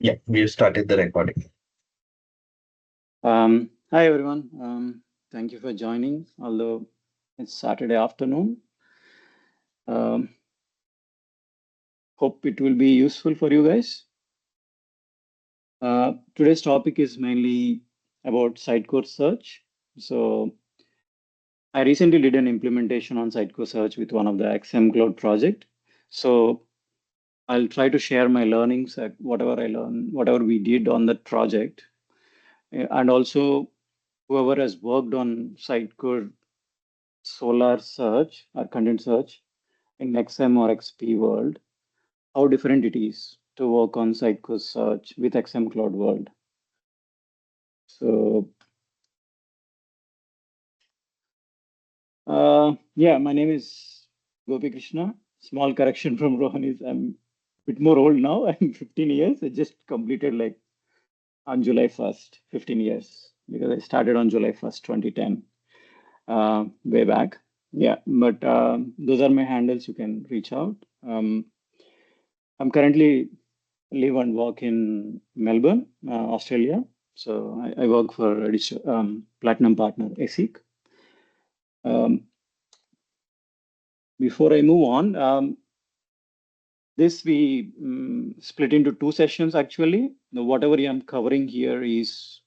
Yeah, we started the recording. Hi everyone. Thank you for joining, although it's Saturday afternoon. Um, Hope it will be useful for you guys. Today's topic is mainly about Sitecore Search. So I recently did an implementation on Sitecore Search with one of the XM Cloud project. So I'll try to share my learnings, whatever I learned, whatever we did on that project, and also whoever has worked on Sitecore Solr search or content search in XM or XP world, how different it is to work on Sitecore Search with XM Cloud world. So, yeah, my name is Gopikrishna. Small correction from Rohan is I'm a bit more old now. I'm 15 years. I just completed like on July 1st, 15 years, because I started on July 1st, 2010, way back. Yeah, but those are my handles. You can reach out. I'm currently live and work in Melbourne, Australia. So I work for a platinum partner, ASIC. Um, Before I move on, this we split into two sessions actually. Now, whatever I'm covering here is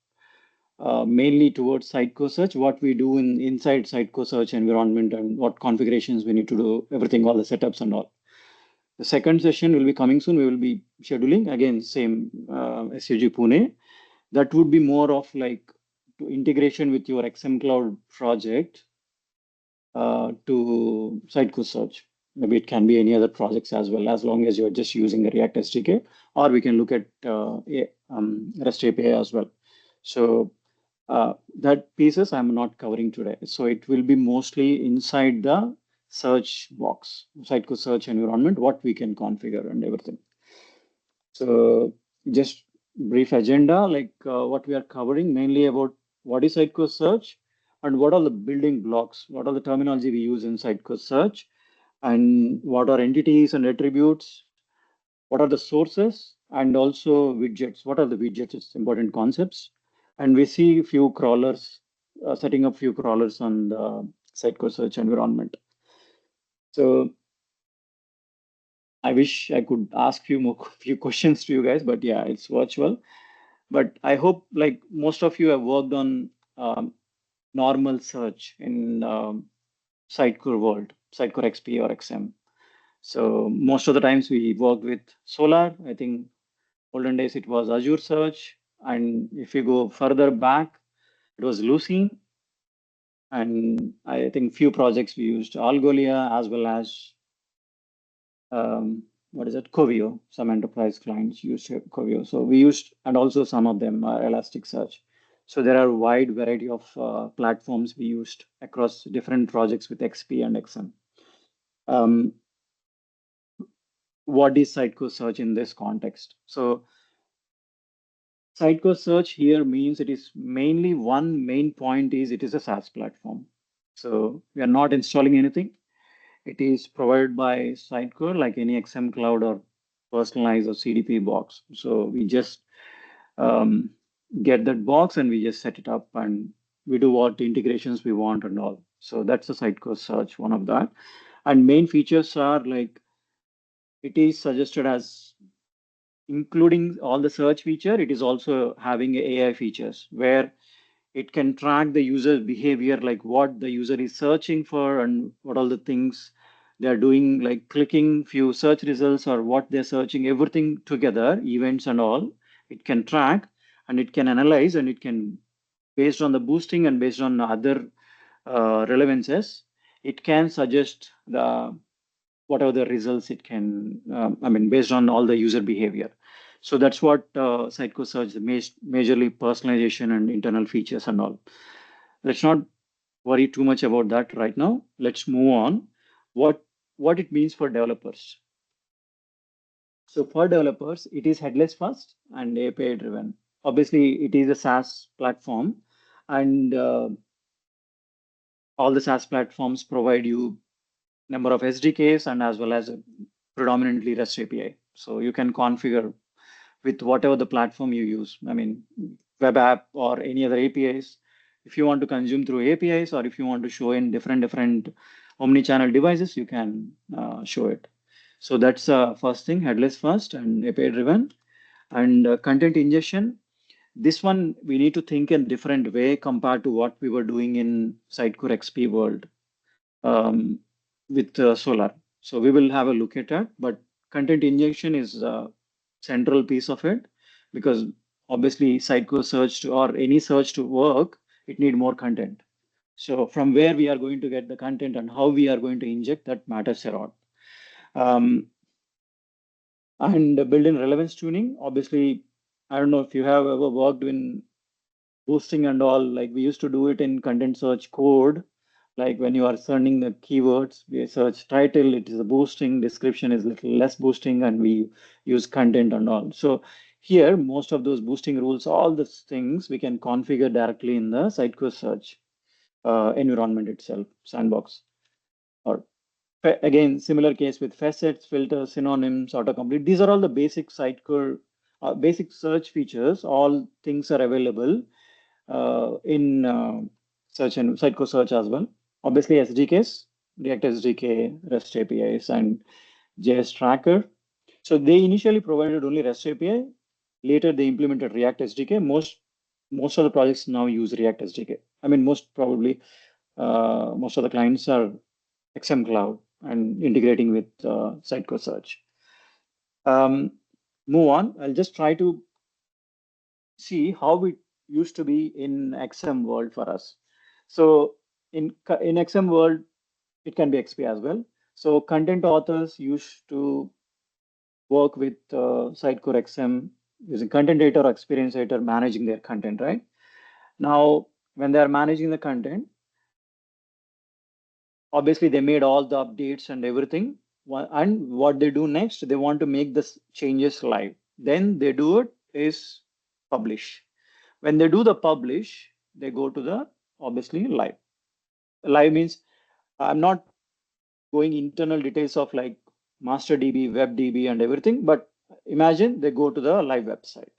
mainly towards Sitecore Search, what we do inside Sitecore Search environment and what configurations we need to do, everything, all the setups and all. The second session will be coming soon. We will be scheduling again, same SUG Pune. That would be more of like to integration with your XM Cloud project to Sitecore Search. Maybe it can be any other projects as well, as long as you're just using the React SDK, or we can look at REST API as well. So that pieces I'm not covering today. So it will be mostly inside the search box, Sitecore Search environment, what we can configure and everything. So just brief agenda, like what we are covering, mainly about what is Sitecore Search and what are the building blocks, what are the terminology we use in Sitecore Search, and what are entities and attributes, what are the sources, and also widgets. What are the widgets? It's important concepts. And we see few crawlers, setting up few crawlers on the Sitecore Search environment. So I wish I could ask few questions to you guys, but yeah, it's virtual. But I hope like most of you have worked on normal search in Sitecore world, Sitecore XP or XM. So most of the times we worked with Solr. I think olden days it was Azure Search, and if you go further back, it was Lucene. And I think few projects we used Algolia as well as what is it, Covio. Some enterprise clients used Covio. So we used, and also some of them are Elasticsearch. So there are a wide variety of platforms we used across different projects with XP and XM. What is Sitecore Search in this context? So Sitecore Search here means it is mainly one main point is it is a SaaS platform. So we are not installing anything. It is provided by Sitecore like any XM Cloud or personalized or CDP box. So we just um, get that box and we just set it up and we do what integrations we want and all. So that's the Sitecore Search, one of that. And main features are like it is suggested as including all the search feature. It is also having AI features where it can track the user behavior, like what the user is searching for and what all the things they're doing, like clicking few search results or what they're searching, everything together, events and all. It can track and it can analyze and it can, based on the boosting and based on other relevances, it can suggest the whatever the results it can, based on all the user behavior. So that's what Sitecore Search, the majorly personalization and internal features and all. Let's not worry too much about that right now. Let's move on. What it means for developers. So for developers, it is headless first and API driven. Obviously, it is a SaaS platform, and all the SaaS platforms provide you number of SDKs and as well as predominantly REST API. So you can configure with whatever the platform you use. I mean, web app or any other APIs. If you want to consume through APIs, or if you want to show in different omni-channel devices, you can show it. So that's first thing, headless first and API driven. And content ingestion, this one we need to think in different way compared to what we were doing in Sitecore XP world with Solr. So we will have a look at that, but content injection is a central piece of it, because obviously Sitecore search or any search to work, it need more content. So from where we are going to get the content and how we are going to inject, that matters a lot. Um, and built-in relevance tuning, obviously, I don't know if you have ever worked in boosting and all, like we used to do it in content search code. Like when you are searching the keywords, we search title, it is a boosting, description is little less boosting, and we use content and all. So here, most of those boosting rules, all these things we can configure directly in the Sitecore search environment itself, sandbox. Or again, similar case with facets, filters, synonyms, autocomplete. These are all the basic Sitecore, basic search features. All things are available in search and Sitecore search as well. Obviously, SDKs, React SDK, REST APIs, and JS Tracker. So they initially provided only REST API. Later, they implemented React SDK. Most of the projects now use React SDK. I mean, most of the clients are XM Cloud and integrating with Sitecore Search. Move on. I'll just try to see how it used to be in XM world for us. So in XM world, it can be XP as well. So content authors used to work with Sitecore XM using content editor or experience editor, managing their content, right? Now, when they are managing the content, obviously they made all the updates and everything. And what they do next, they want to make the changes live. Then they do it is publish. When they do the publish, they go to the obviously live. Live means I'm not going internal details of like master DB, web DB and everything, but imagine they go to the live website.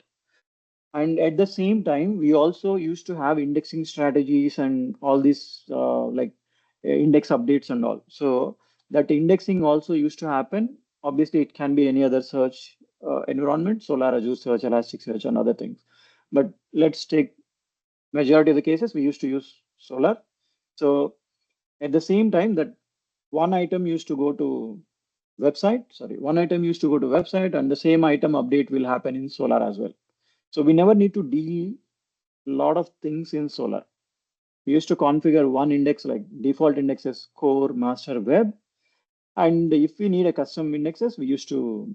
And at the same time, we also used to have indexing strategies and all these index updates and all. So that indexing also used to happen. Obviously, it can be any other search environment, Solr, Azure Search, Elasticsearch, and other things. But let's take majority of the cases, we used to use Solr. So at the same time, that one item used to go to one item used to go to website, and the same item update will happen in Solr as well. So we never need to deal a lot of things in Solr. We used to configure one index, like default indexes, core, master, web. And if we need a custom indexes, we used to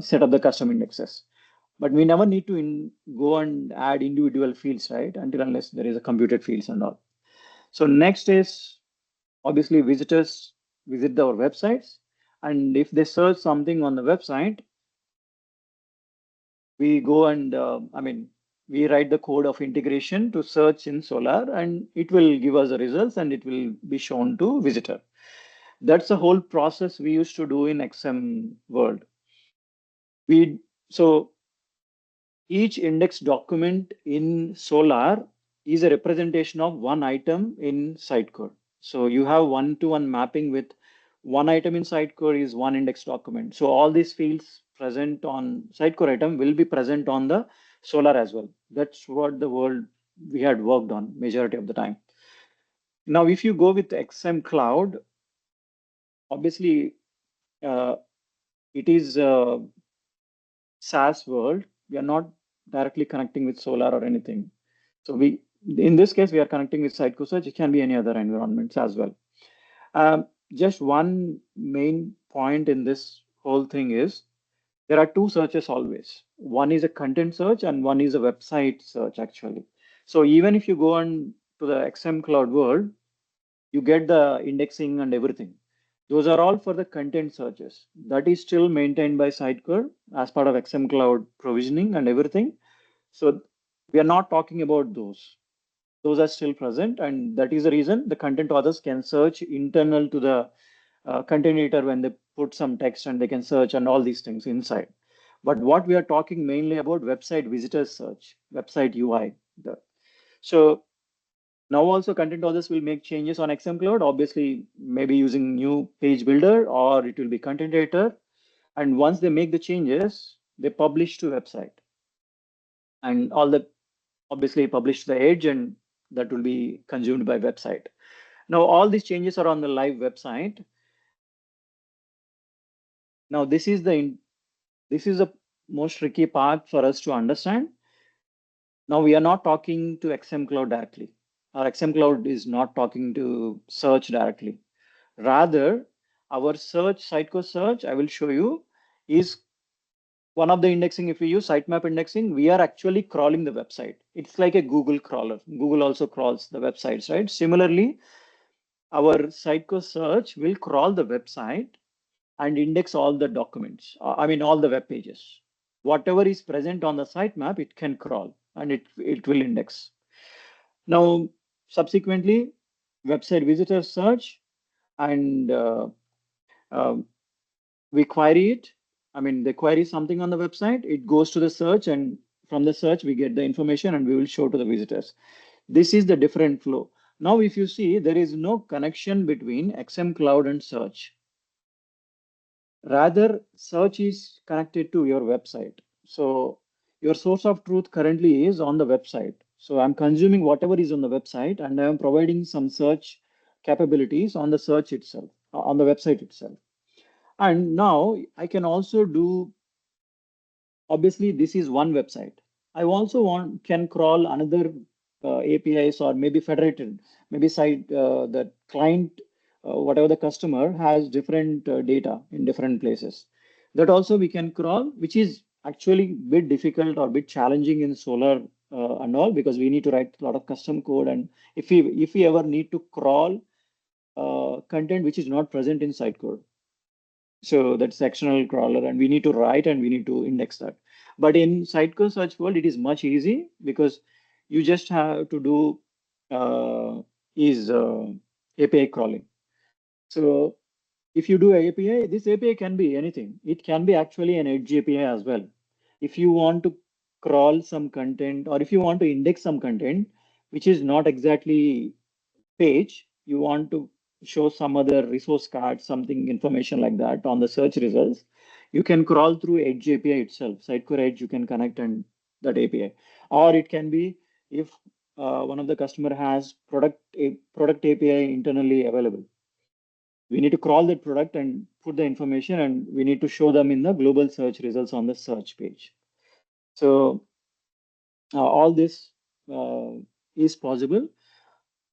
set up the custom indexes. But we never need to go and add individual fields, right? Until unless there is a computed fields and all. So next is obviously visitors visit our websites. And if they search something on the website, we go and, we write the code of integration to search in Solr, and it will give us the results and it will be shown to visitor. That's the whole process we used to do in XM world. So each index document in Solr is a representation of one item in Sitecore. So you have one-to-one mapping with one item in Sitecore is one index document. So all these fields present on Sitecore item will be present on the Solr as well. That's what the world we had worked on majority of the time. Now, if you go with XM Cloud, obviously it is a SaaS world. We are not directly connecting with Solr or anything. So in this case, we are connecting with Sitecore Search. It can be any other environments as well. Just one main point in this whole thing is there are two searches always. One is a content search and one is a website search actually. So even if you go on to the XM Cloud world, you get the indexing and everything. Those are all for the content searches. That is still maintained by Sitecore as part of XM Cloud provisioning and everything. So we are not talking about those. Those are still present, and that is the reason the content authors can search internal to the content editor when they put some text and they can search and all these things inside. But what we are talking mainly about website visitor search, website UI. So now also content authors will make changes on XM Cloud, obviously maybe using new page builder or it will be content editor. And once they make the changes, they publish to website and all the obviously publish to the edge and that will be consumed by website. Now all these changes are on the live website. Now this is the most tricky part for us to understand. Now we are not talking to XM Cloud directly. Our XM Cloud is not talking to search directly. Rather, our search, Sitecore Search, I will show you, is one of the indexing. If we use sitemap indexing, we are actually crawling the website. It's like a Google crawler. Google also crawls the websites, right? Similarly, our Sitecore Search will crawl the website and index all the documents. I mean, all the web pages. Whatever is present on the sitemap, it can crawl and it will index. Now, subsequently, website visitor search and uh, we query it. I mean, they query something on the website, it goes to the search, and from the search, we get the information and we will show to the visitors. This is the different flow. Now, if you see, there is no connection between XM Cloud and search. Rather, search is connected to your website. So your source of truth currently is on the website. So I'm consuming whatever is on the website and I'm providing some search capabilities on the search itself, on the website itself. And now I can also do, obviously this is one website. I also can crawl another APIs or maybe federated, maybe site the client, whatever the customer has different data in different places. That also we can crawl, which is actually a bit difficult or a bit challenging in Solr and all because we need to write a lot of custom code. And if we ever need to crawl content which is not present in Sitecore, so that's external crawler, and we need to write and we need to index that. But in Sitecore Search world, it is much easy because you just have to do is API crawling. So if you do API, this API can be anything. It can be actually an Edge API as well. If you want to crawl some content or if you want to index some content, which is not exactly page, you want to show some other resource card, something information like that on the search results, you can crawl through Edge API itself. Sitecore Edge, you can connect and that API. Or it can be if one of the customer has product API internally available. We need to crawl that product and put the information and we need to show them in the global search results on the search page. So all this is possible.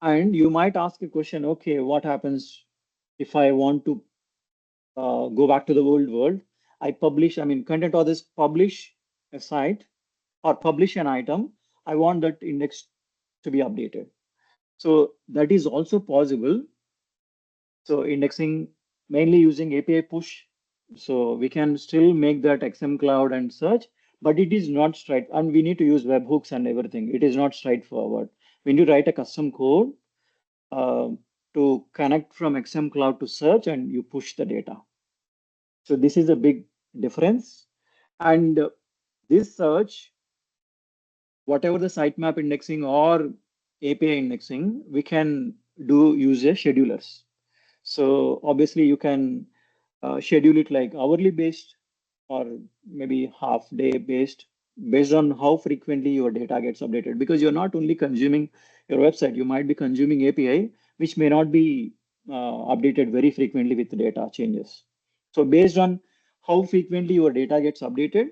And you might ask a question, okay, what happens if I want to go back to the old world? Content authors publish a site or publish an item. I want that index to be updated. So that is also possible. So indexing mainly using API push. So we can still make that XM Cloud and search, but it is not straight. And we need to use webhooks and everything. It is not straightforward. We need to write a custom code uh, to connect from XM Cloud to search and you push the data. So this is a big difference. And this search, whatever the sitemap indexing or API indexing, we can do use a schedulers. So obviously you can schedule it like hourly based or maybe half day based on how frequently your data gets updated, because you're not only consuming your website, you might be consuming API which may not be updated very frequently with the data changes. So based on how frequently your data gets updated,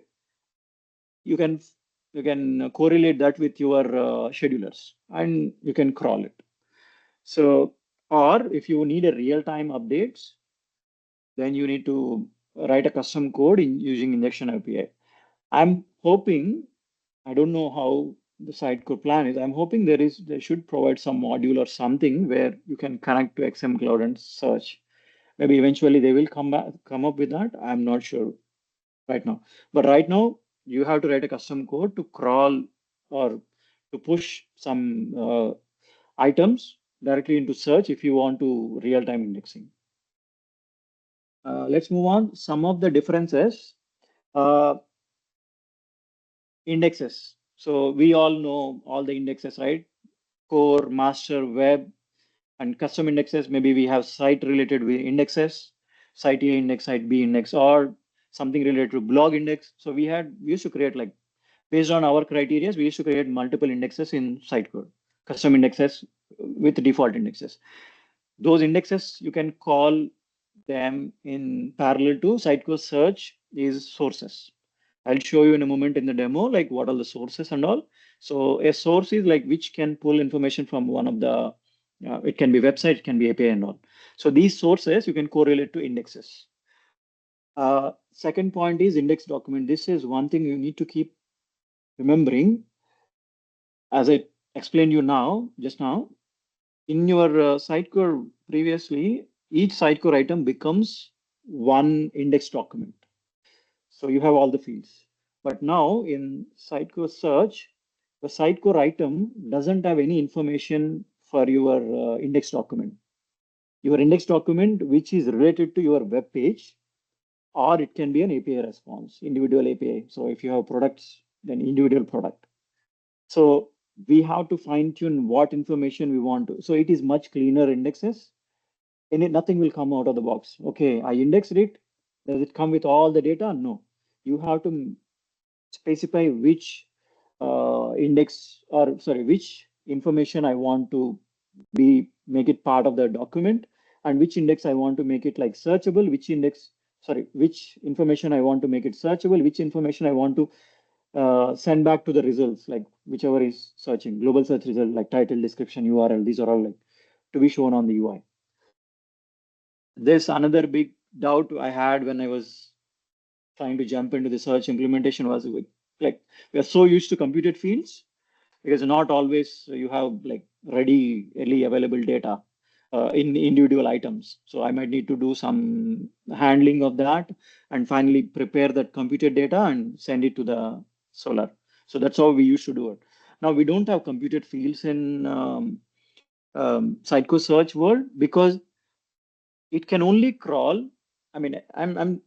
you can correlate that with your schedulers and you can crawl it. So or if you need a real-time updates, then you need to write a custom code in using injection API. I'm hoping, I don't know how the Sitecore plan is. I'm hoping they should provide some module or something where you can connect to XM Cloud and search. Maybe eventually they will come up with that. I'm not sure right now. But right now you have to write a custom code to crawl or to push some items directly into search if you want to real-time indexing. Let's move on. Some of the differences. Indexes. So we all know all the indexes, right? Core, master, web, and custom indexes. Maybe we have site related indexes, site A index, site B index, or something related to blog index. So we used to create, like, based on our criteria, we used to create multiple indexes in Sitecore, custom indexes with default indexes. Those indexes, you can call them in parallel to Sitecore search is sources. I'll show you in a moment in the demo, like what are the sources and all. So a source is like which can pull information from one of the, it can be website, it can be API and all. So these sources you can correlate to indexes. Second point is index document. This is one thing you need to keep remembering. As I explained you now, just now, in your Sitecore previously, each Sitecore item becomes one index document. So you have all the fields. But now in Sitecore search, the Sitecore item doesn't have any information for your index document. Your index document, which is related to your web page, or it can be an API response, individual API. So if you have products, then individual product. So we have to fine tune what information we want to. So it is much cleaner indexes, and nothing will come out of the box. Okay, I indexed it. Does it come with all the data? No. You have to specify which which information I want to make it part of the document, and which index I want to make it like searchable, which information I want to make it searchable, which information I want to send back to the results, like whichever is searching, global search result, like title, description, URL. These are all like to be shown on the UI. There's another big doubt I had when I was trying to jump into the search implementation was like we are so used to computed fields, because not always you have like readily available data in individual items. So I might need to do some handling of that and finally prepare that computed data and send it to the Solr. So that's how we used to do it. Now we don't have computed fields in Sitecore search world, because it can only crawl. I mean, I'm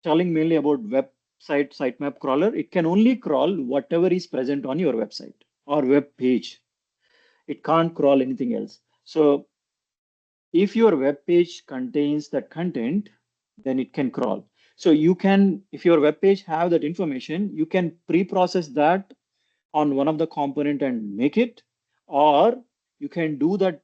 telling mainly about website sitemap crawler. It can only crawl whatever is present on your website or web page. It can't crawl anything else. So if your web page contains that content, then it can crawl. So you can, if your web page have that information, you can pre-process that on one of the component and make it, or you can do that.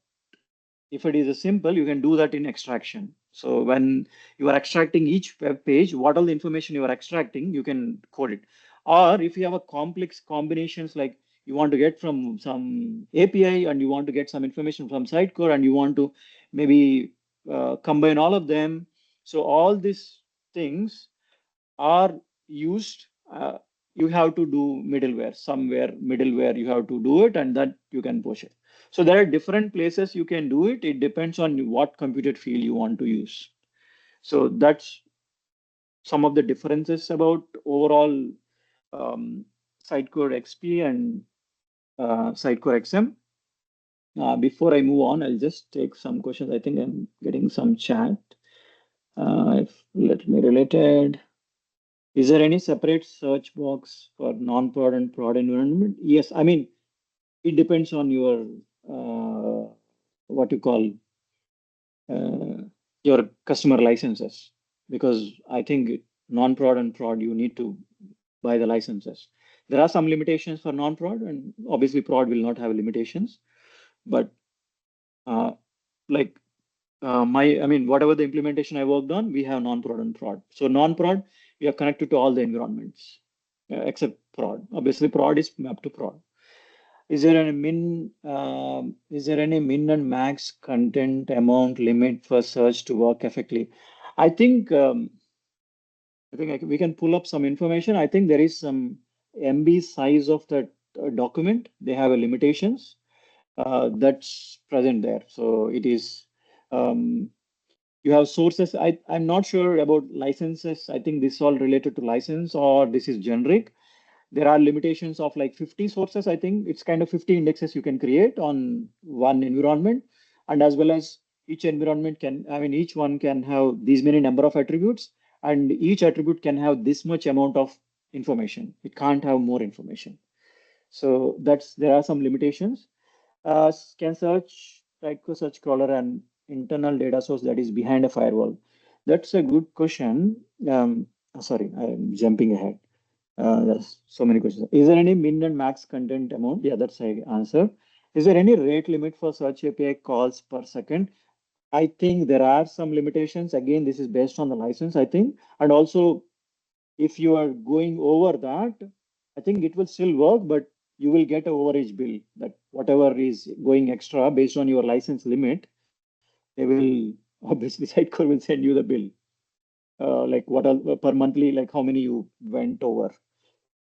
If it is a simple, you can do that in extraction. So when you are extracting each web page, what all the information you are extracting, you can code it. Or if you have a complex combinations, like you want to get from some API and you want to get some information from Sitecore and you want to maybe combine all of them. So all these things are used. You have to do middleware, somewhere middleware you have to do it, and that you can push it. So there are different places you can do it. It depends on what computed field you want to use. So that's some of the differences about overall Sitecore XP and Sitecore XM. Before I move on, I'll just take some questions. I think I'm getting some chat. Let me related. Is there any separate search box for non-prod and prod environment? Yes, I mean, it depends on your what you call uh, your customer licenses, because I think non-prod and prod, you need to buy the licenses. There are some limitations for non-prod, and obviously prod will not have limitations, but uh, like I mean, whatever the implementation I worked on, we have non-prod and prod. So non-prod, we are connected to all the environments except prod. Obviously, prod is mapped to prod. Is there any min and max content amount limit for search to work effectively? I think we can pull up some information. I think there is some MB size of that document. They have a limitations that's present there. So it is. You have sources. I'm not sure about licenses. I think this is all related to license, or this is generic. There are limitations of like 50 sources. I think it's kind of 50 indexes you can create on one environment. And as well as each environment can, I mean, each one can have these many number of attributes, and each attribute can have this much amount of information. It can't have more information. So there are some limitations. Can search Sitecore Search crawler an internal data source that is behind a firewall? That's a good question. Sorry, I'm jumping ahead. There's so many questions. Is there any min and max content amount? Yeah, that's a answer. Is there any rate limit for search API calls per second? I think there are some limitations. Again, this is based on the license, I think. And also, if you are going over that, I think it will still work, but you will get a overage bill that whatever is going extra based on your license limit, they will obviously Sitecore will send you the bill. Like what are, per monthly, like how many you went over.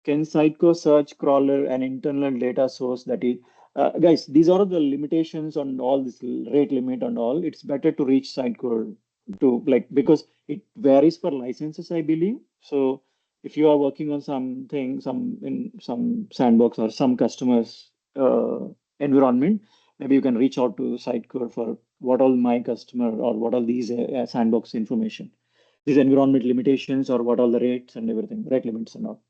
Can Sitecore Search crawler an internal data source that is, guys, these are the limitations on all this rate limit and all. It's better to reach Sitecore to like, because it varies for licenses, I believe. So if you are working on something, some in some sandbox or some customers environment, maybe you can reach out to Sitecore for what all my customer or what all these sandbox information, these environment limitations or what all the rates and everything, rate limits and all.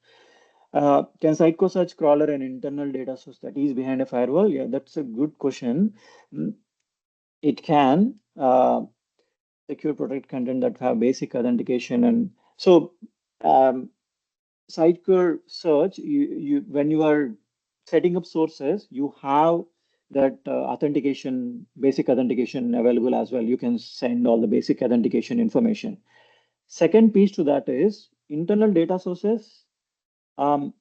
Can Sitecore Search crawler an internal data source that is behind a firewall? Yeah, that's a good question. Mm, It can secure protect content that have basic authentication, and so um, Sitecore Search, when you are setting up sources, you have that authentication, basic authentication available as well. You can send all the basic authentication information. Second piece to that is internal data sources. Um,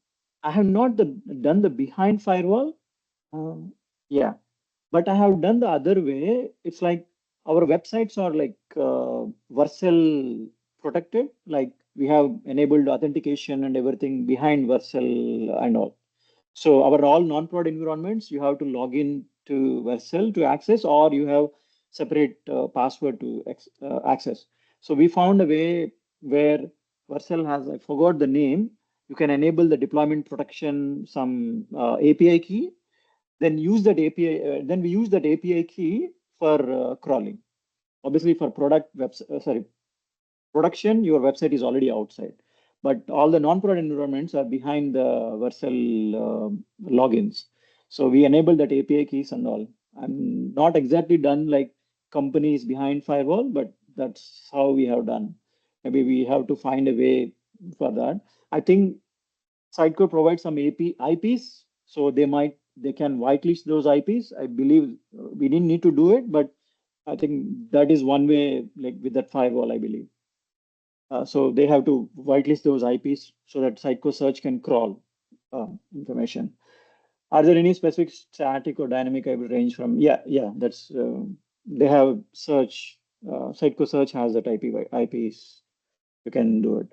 I have not done the behind firewall. Yeah, but I have done the other way. It's like our websites are like Vercel protected. Like we have enabled authentication and everything behind Vercel and all. So our all non-prod environments, you have to log in to Vercel to access, or you have separate password to access. So we found a way where Vercel has, I forgot the name, you can enable the deployment protection, some API key, then use that API, then we use that API key for crawling. Obviously for production, your website is already outside. But all the non-prod environments are behind the Vercel logins. So we enable that API keys and all. I'm not exactly done like companies behind firewall, but that's how we have done. Maybe we have to find a way for that. I think Sitecore provides some IPs, so they can whitelist those IPs. I believe we didn't need to do it, but I think that is one way, like with that firewall, I believe. So they have to whitelist those IPs so that Sitecore Search can crawl information. Are there any specific static or dynamic IP range from? Yeah, that's they have search. Sitecore Search has that IPs. You can do it.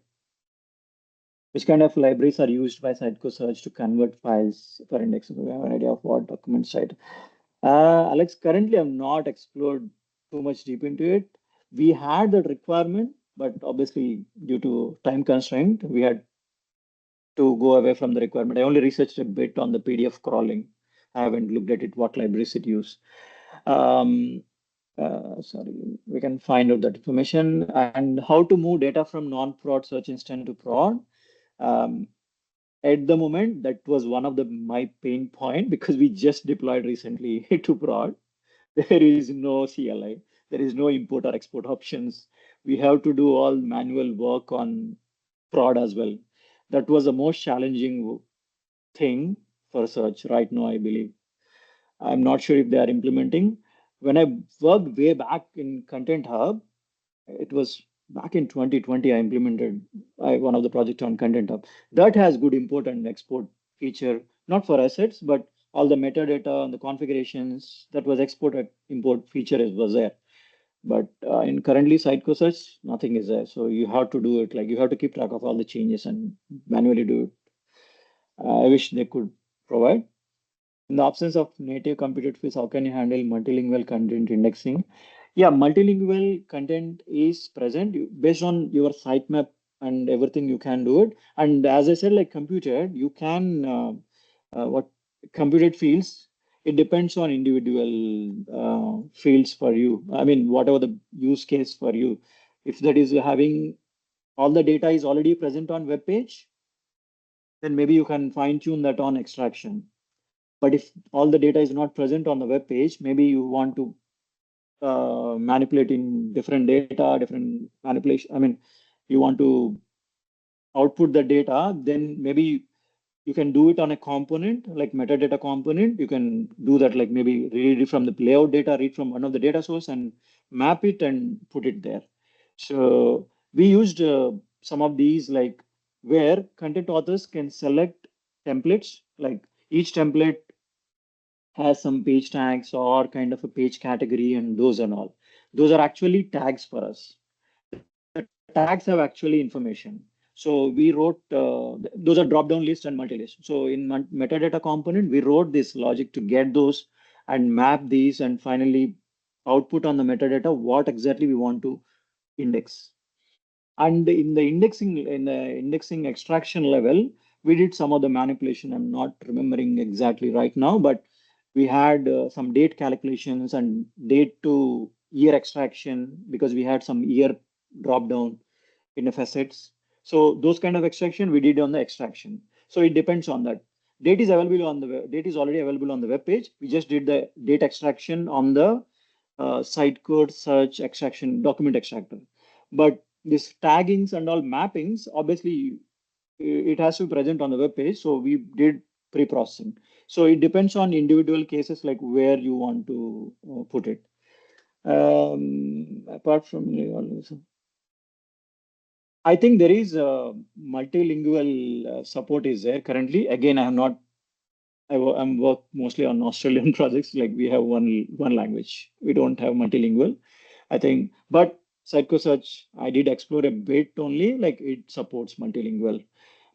Which kind of libraries are used by Sitecore Search to convert files for indexing? We have an idea of what document site. Alex, currently I've not explored too much deep into it. We had that requirement, but obviously due to time constraint, we had to go away from the requirement. I only researched a bit on the PDF crawling. I haven't looked at it, what libraries it use. Um, Sorry, we can find out that information and how to move data from non-prod search instance to prod. Um, at the moment, that was one of the my pain point because we just deployed recently to prod. There is no CLI, there is no import or export options. We have to do all manual work on prod as well. That was the most challenging thing for search right now, I believe. I'm not sure if they are implementing. When I worked way back in Content Hub, it was back in 2020, I implemented one of the project on Content Hub. That has good import and export feature, not for assets, but all the metadata and the configurations that was export and import feature was there. But in currently Sitecore Search, nothing is there. So you have to do it, like you have to keep track of all the changes and manually do it. I wish they could provide. In the absence of native computer tools, how can you handle multilingual content indexing? Yeah, multilingual content is present based on your sitemap and everything. You can do it. And as I said, like computed, you can what computed fields. It depends on individual fields for you. I mean, whatever the use case for you. If that is having all the data is already present on web page, then maybe you can fine tune that on extraction. But if all the data is not present on the web page, maybe you want to manipulate in different data, different manipulation. I mean, you want to output the data, then maybe you can do it on a component like metadata component. You can do that, like maybe read it from the layout data, read from one of the data source and map it and put it there. So we used some of these, like where content authors can select templates, like each template has some page tags or kind of a page category and those and all. Those are actually tags for us. The tags have actually information. So we wrote, those are drop-down list and multi-list. So in metadata component, we wrote this logic to get those and map these and finally output on the metadata what exactly we want to index. And in the indexing extraction level, we did some of the manipulation. I'm not remembering exactly right now, but we had some date calculations and date to year extraction because we had some year drop down in the facets. So those kind of extraction we did on the extraction. So it depends on that. Date is already available on the web page. We just did the date extraction on the Sitecore Search extraction document extractor. But this taggings and all mappings, obviously, it has to be present on the web page. So we did pre-processing. So it depends on individual cases, like where you want to put it. Apart from, I think there is a multilingual support is there currently. Again, I have not. I'm work mostly on Australian projects. Like we have one language. We don't have multilingual. I think, but Sitecore Search, I did explore a bit only. Like it supports multilingual,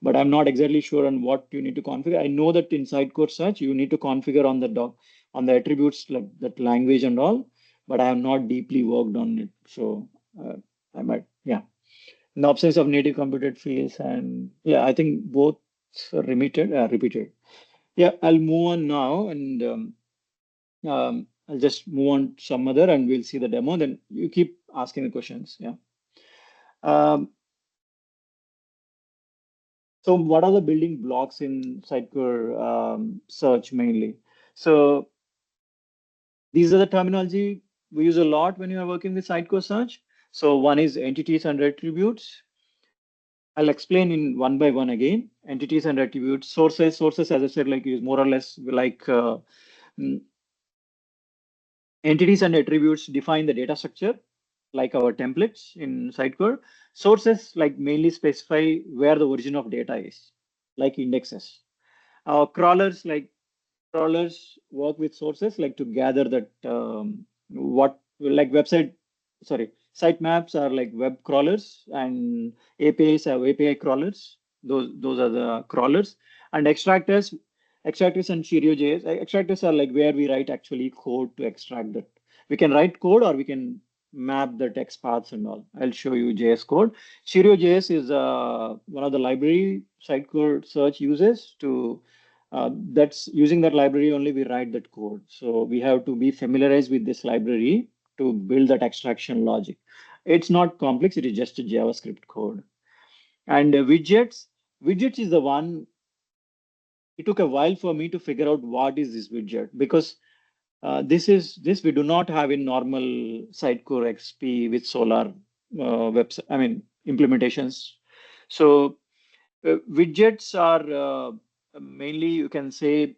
but I'm not exactly sure on what you need to configure. I know that in Sitecore Search you need to configure on the doc on the attributes like that language and all, but I have not deeply worked on it. So I might, yeah. In the absence of native computed fields, and yeah, I think both repeated. Yeah, I'll move on now, and I'll just move on to some other, and we'll see the demo. Then you keep asking the questions. Yeah. Um, so what are the building blocks in Sitecore search mainly? So these are the terminology we use a lot when you are working with Sitecore search. So one is entities and attributes. I'll explain in one by one again. Entities and attributes. Sources, as I said, like is more or less like mm, entities and attributes define the data structure, like our templates in Sitecore. Sources like mainly specify where the origin of data is, like indexes. Crawlers work with sources like to gather that what like website, sorry, site maps are like web crawlers and APIs are API crawlers. Those are the crawlers and extractors and Cheerio.js. Extractors are like where we write actually code to extract that. We can write code or we can map the text paths and all. I'll show you JS code. Cheerio.js is one of the library Sitecore search uses to that's using that library only we write that code. So we have to be familiarized with this library to build that extraction logic. It's not complex, it is just a JavaScript code. And widgets is the one, it took a while for me to figure out what is this widget because this we do not have in normal Sitecore XP with Solr website, I mean implementations. So widgets are mainly you can say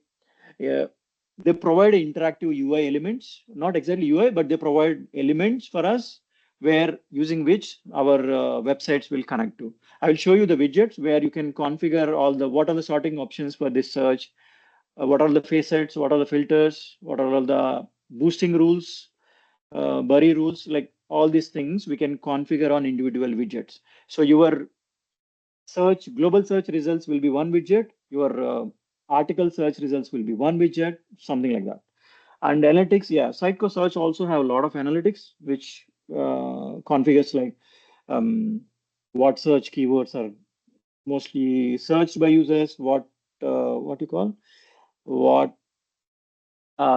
they provide interactive UI elements, not exactly UI, but they provide elements for us where using which our websites will connect to. I will show you the widgets where you can configure all the what are the sorting options for this search, what are the facets, what are the filters, what are all the boosting rules, bury rules, like all these things we can configure on individual widgets. So your global search results will be one widget, your article search results will be one widget, something like that. And analytics, yeah, Sitecore Search also have a lot of analytics, which configures like what search keywords are mostly searched by users, what you call, what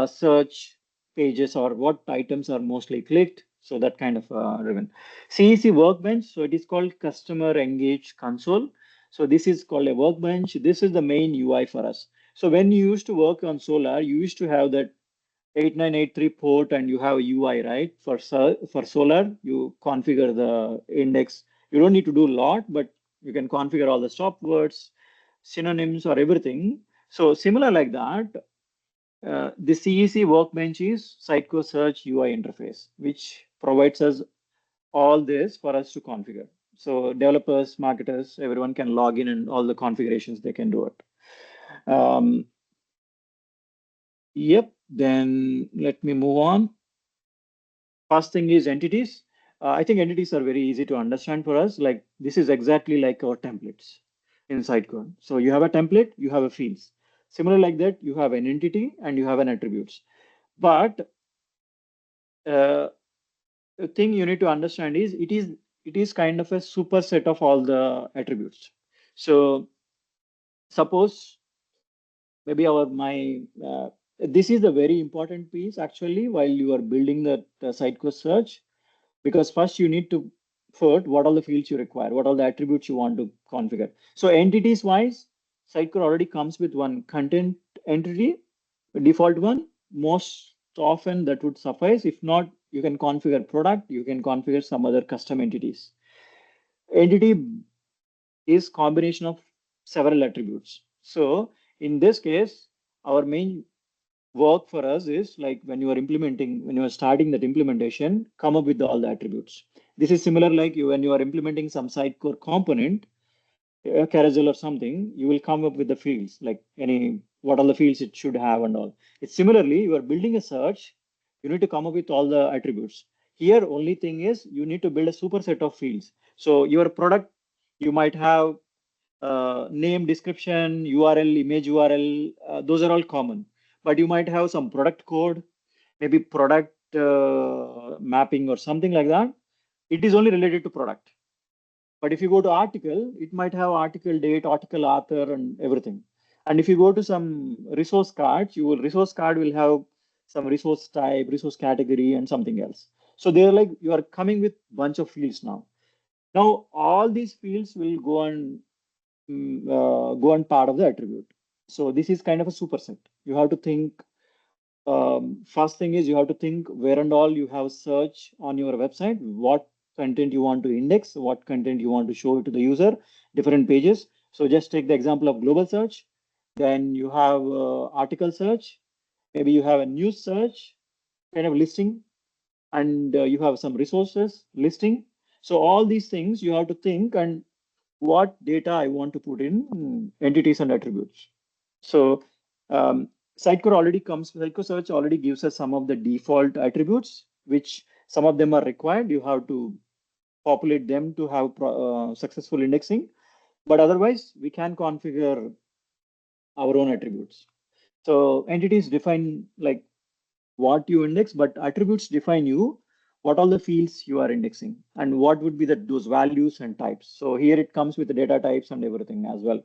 search pages or what items are mostly clicked. So that kind of driven. CEC Workbench, so it is called Customer Engaged Console. So this is called a workbench. This is the main UI for us. So when you used to work on Solr, you used to have that 8983 port and you have UI, right? For Solr, you configure the index. You don't need to do a lot, but you can configure all the stop words, synonyms, or everything. So similar like that, the CEC workbench is Sitecore Search UI interface, which provides us all this for us to configure. So developers, marketers, everyone can log in and all the configurations they can do it. Yep, then let me move on. First thing is entities. I think entities are very easy to understand for us. Like this is exactly like our templates in Sitecore. So you have a template, you have a fields. Similar like that, you have an entity and you have an attributes. But the thing you need to understand is it is kind of a superset of all the attributes. So suppose maybe this is a very important piece actually while you are building the Sitecore search, because first you need to put what all the fields you require, what all the attributes you want to configure. So entities wise, Sitecore already comes with one content entity, default one. Most often that would suffice. If not, you can configure product, you can configure some other custom entities. Entity is combination of several attributes. So in this case, our main work for us is like when you are starting that implementation, come up with all the attributes. This is similar like when you are implementing some Sitecore component, a carousel or something, you will come up with the fields, like what all the fields it should have and all. It's similarly, you are building a search, you need to come up with all the attributes. Here, only thing is you need to build a superset of fields. So your product, you might have name, description, URL, image URL, those are all common. But you might have some product code, maybe product mapping or something like that. It is only related to product. But if you go to article, it might have article date, article author, and everything. And if you go to some resource cards, resource card will have some resource type, resource category, and something else. So they're like you are coming with bunch of fields now. Now all these fields will go on part of the attribute. So this is kind of a superset. You have to think. First thing is you have to think where and all you have search on your website, what content you want to index, what content you want to show to the user, different pages. So just take the example of global search. Then you have article search. Maybe you have a news search kind of listing, and you have some resources listing. So all these things you have to think and what data I want to put in entities and attributes. So Sitecore Search already gives us some of the default attributes, which some of them are required. You have to populate them to have successful indexing. But otherwise, we can configure our own attributes. So entities define like what you index, but attributes define you what all the fields you are indexing and what would be those values and types. So here it comes with the data types and everything as well.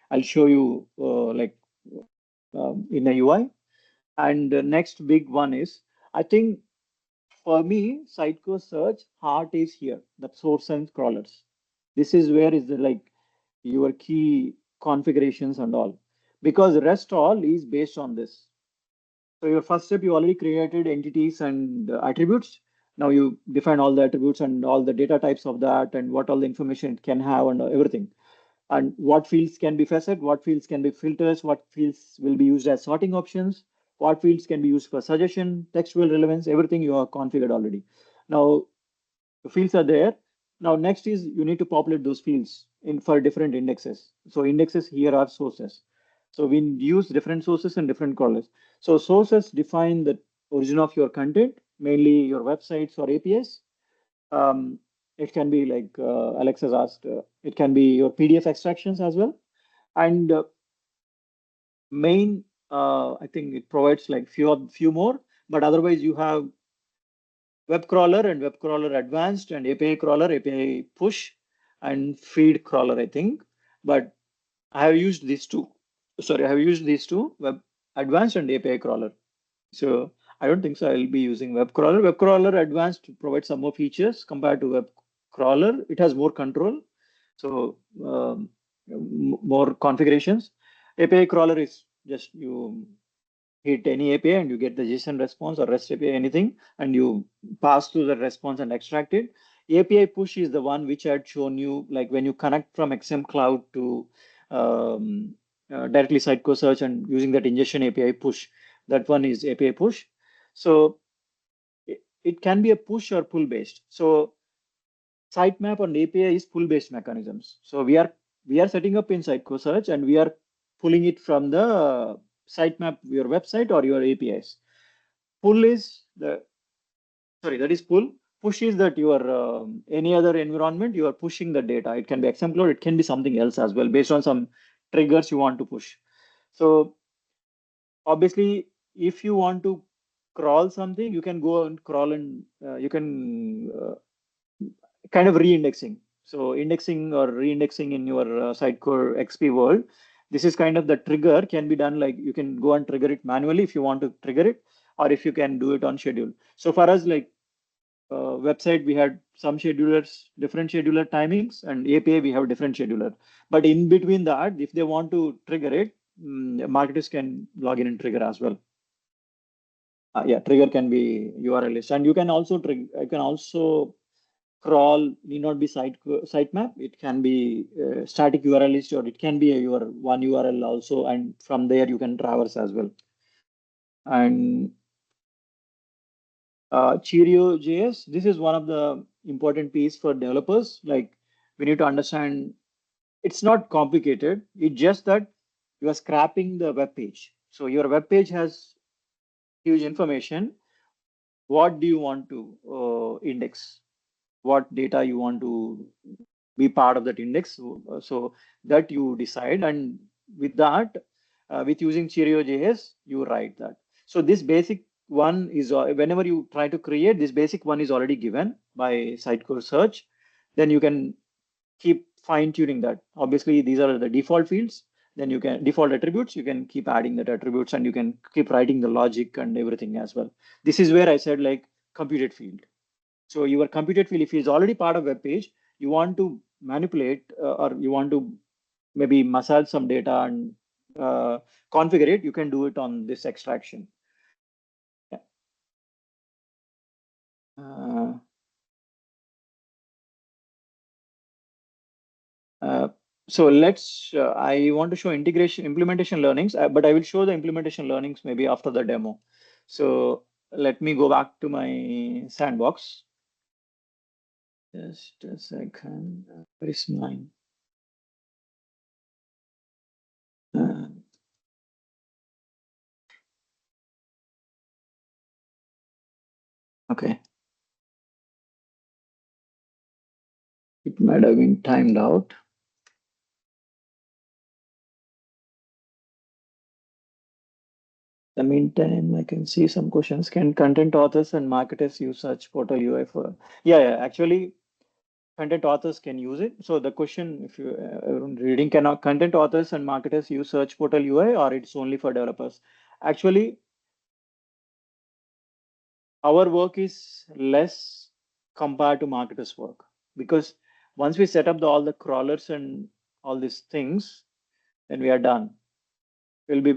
I'll show you in a UI. And the next big one is, I think for me, Sitecore Search heart is here, the source and crawlers. This is where is the like your key configurations and all, because the rest all is based on this. So your first step, you already created entities and attributes. Now you define all the attributes and all the data types of that and what all the information it can have and everything. And what fields can be facet, what fields can be filters, what fields will be used as sorting options, what fields can be used for suggestion, textual relevance, everything you are configured already. Now the fields are there. Now next is you need to populate those fields in for different indexes. So indexes here are sources. So we use different sources and different crawlers. So sources define the origin of your content, mainly your websites or APIs. It can be like Alex has asked, it can be your PDF extractions as well. And main, I think it provides like few more, but otherwise you have web crawler and web crawler advanced and API crawler, API push and feed crawler, I think. But I have used these two. Sorry, I have used these two, web advanced and API crawler. So I don't think so. I'll be using web crawler. Web crawler advanced provides some more features compared to web crawler. It has more control. So more configurations. API crawler is just you hit any API and you get the JSON response or REST API, anything, and you pass through the response and extract it. API push is the one which I had shown you, like when you connect from XM Cloud to directly Sitecore Search and using that ingestion API push. That one is API push. So it can be a push or pull based. So sitemap and API is pull based mechanisms. So we are setting up in Sitecore Search and we are pulling it from the sitemap, your website or your APIs. Pull is the that is pull. Push is that your any other environment you are pushing the data. It can be XM Cloud, it can be something else as well based on some triggers you want to push. So obviously, if you want to crawl something, you can go and crawl and you can kind of re-indexing. So indexing or re-indexing in your Sitecore XP world, this is kind of the trigger can be done like you can go and trigger it manually if you want to trigger it, or if you can do it on schedule. So for us, like website, we had some schedulers, different scheduler timings, and API we have different scheduler. But in between that, if they want to trigger it, marketers can log in and trigger as well. Yeah, trigger can be URL list, and you can also trigger. You can also crawl. Need not be sitemap. It can be static URL list, or it can be your one URL also, and from there you can traverse as well. And Cheerio.js, this is one of the important piece for developers. Like we need to understand it's not complicated. It's just that you are scrapping the web page. So your web page has huge information. What do you want to index? What data you want to be part of that index? So that you decide, and with that, with using Cheerio.js, you write that. So this basic one is whenever you try to create this basic one is already given by Sitecore Search, then you can keep fine tuning that. Obviously, these are the default fields. Then you can default attributes. You can keep adding that attributes, and you can keep writing the logic and everything as well. This is where I said like computed field. So your computed field, if it's already part of web page, you want to manipulate or you want to maybe massage some data and configure it, you can do it on this extraction. Yeah. So I want to show integration implementation learnings, but I will show the implementation learnings maybe after the demo. So let me go back to my sandbox. Just a second. Where is mine? Okay. It might have been timed out. In the meantime, I can see some questions. Can content authors and marketers use Search Portal UI for? Yeah, actually, content authors can use it. So the question, if you reading, can content authors and marketers use Search Portal UI, or it's only for developers? Actually, our work is less compared to marketers' work, because once we set up all the crawlers and all these things, then we are done. We'll be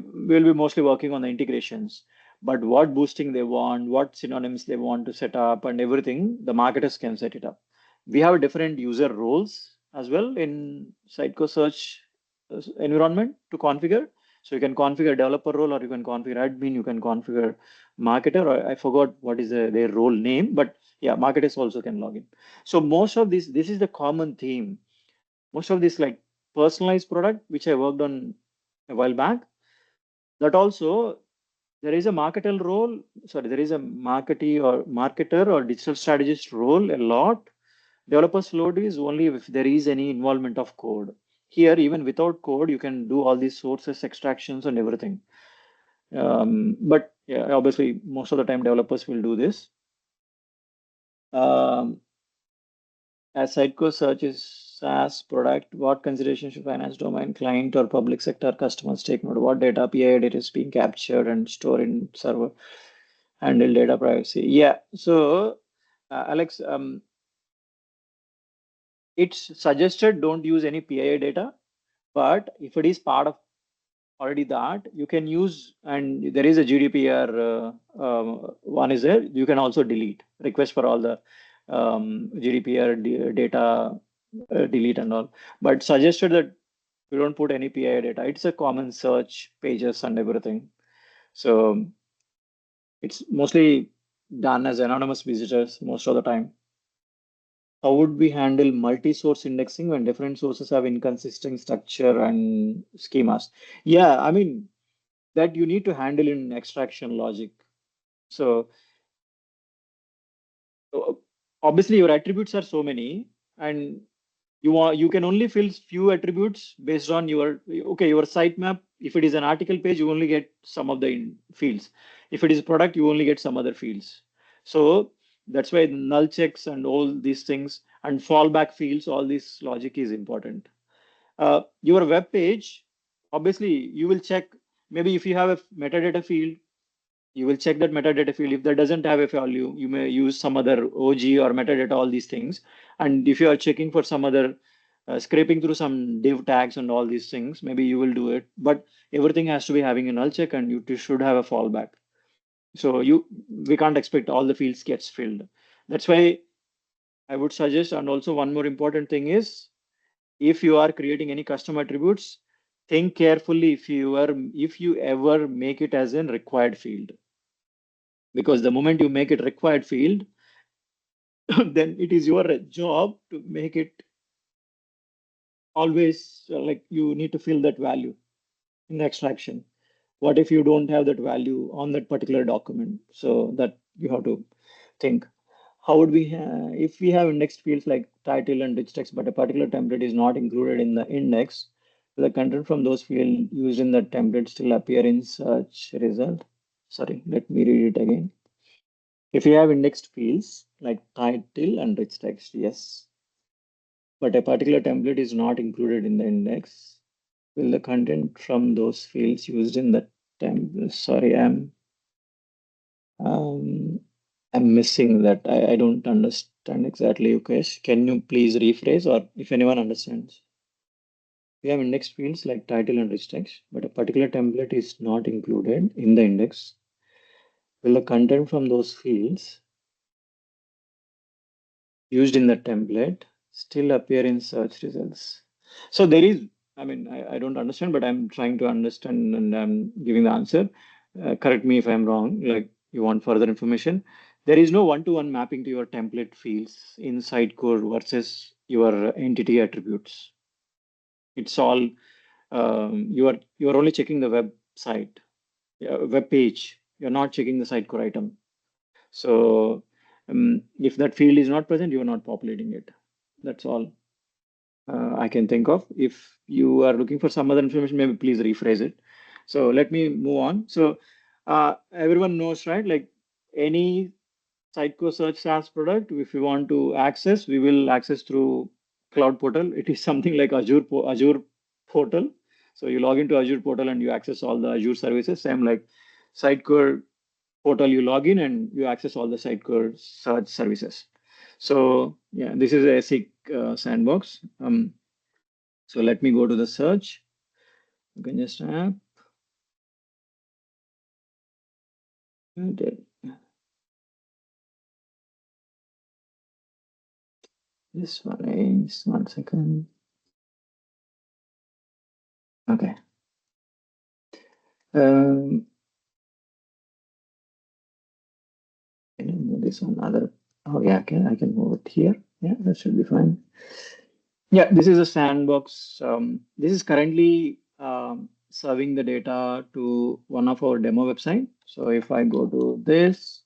mostly working on the integrations, but what boosting they want, what synonyms they want to set up, and everything, the marketers can set it up. We have different user roles as well in Sitecore Search environment to configure. So you can configure developer role, or you can configure admin, you can configure marketer, or I forgot what is their role name, but yeah, marketers also can log in. So most of this is the common theme. Most of this like personalized product, which I worked on a while back, that also there is a marketer role. Sorry, there is a marketer or digital strategist role a lot. Developers load is only if there is any involvement of code. Here, even without code, you can do all these sources, extractions, and everything. But yeah, obviously, most of the time developers will do this. As Sitecore Search is SaaS product, what consideration should finance domain, client, or public sector customers take note? What data, PII data is being captured and stored in server? Handle data privacy. Yeah. So, Alex, it's suggested don't use any PII data. But if it is part of already that, you can use, and there is a GDPR one is there. You can also delete request for all the GDPR data delete and all. But suggested that you don't put any PII data. It's a common search pages and everything. So it's mostly done as anonymous visitors most of the time. How would we handle multi-source indexing when different sources have inconsistent structure and schemas? Yeah, I mean, that you need to handle in extraction logic. So uh, obviously your attributes are so many, and you can only fill few attributes based on your okay, your sitemap. If it is an article page, you only get some of the fields. If it is product, you only get some other fields. So that's why null checks and all these things and fallback fields, all this logic is important. Your web page, obviously you will check, maybe if you have a metadata field, you will check that metadata field. If that doesn't have a value, you may use some other OG or metadata, all these things. And if you are checking for some other scraping through some div tags and all these things, maybe you will do it. But everything has to be having a null check, and you should have a fallback. So we can't expect all the fields gets filled. That's why I would suggest, and also one more important thing is, if you are creating any custom attributes, think carefully if you ever make it as a required field, because the moment you make it required field, then it is your job to make it always like you need to fill that value in the extraction. What if you don't have that value on that particular document? So that you have to think. How would we if we have indexed fields like title and rich text, but a particular template is not included in the index, will the content from those fields used in the template still appear in search result? Sorry, let me read it again. If you have indexed fields like title and rich text, yes, but a particular template is not included in the index, will the content from those fields used in the template? Sorry, um, I'm missing that. I don't understand exactly, Ukesh. Can you please rephrase, or if anyone understands? We have indexed fields like title and rich text, but a particular template is not included in the index. Will the content from those fields used in the template still appear in search results? So there is, I mean, I don't understand, but I'm trying to understand and I'm giving the answer. Correct me if I'm wrong, like you want further information. There is no one-to-one mapping to your template fields in Sitecore versus your entity attributes. It's all you are only checking the website, web page. You're not checking the Sitecore item. So if that field is not present, you are not populating it. That's all I can think of. If you are looking for some other information, maybe please rephrase it. So let me move on. So everyone knows, right? Like any Sitecore Search SaaS product, if you want to access, we will access through Cloud Portal. It is something like Azure Portal. So you log into Azure Portal and you access all the Azure services. Same like Sitecore Portal, you log in and you access all the Sitecore Search services. So yeah, this is a SIG sandbox. So let me go to the search. You can just app. This one is 1 second. Okay. Can I move this one other? Oh yeah, I can move it here. Yeah, that should be fine. Yeah, this is a sandbox. This is currently serving the data to one of our demo website. So if I go to this,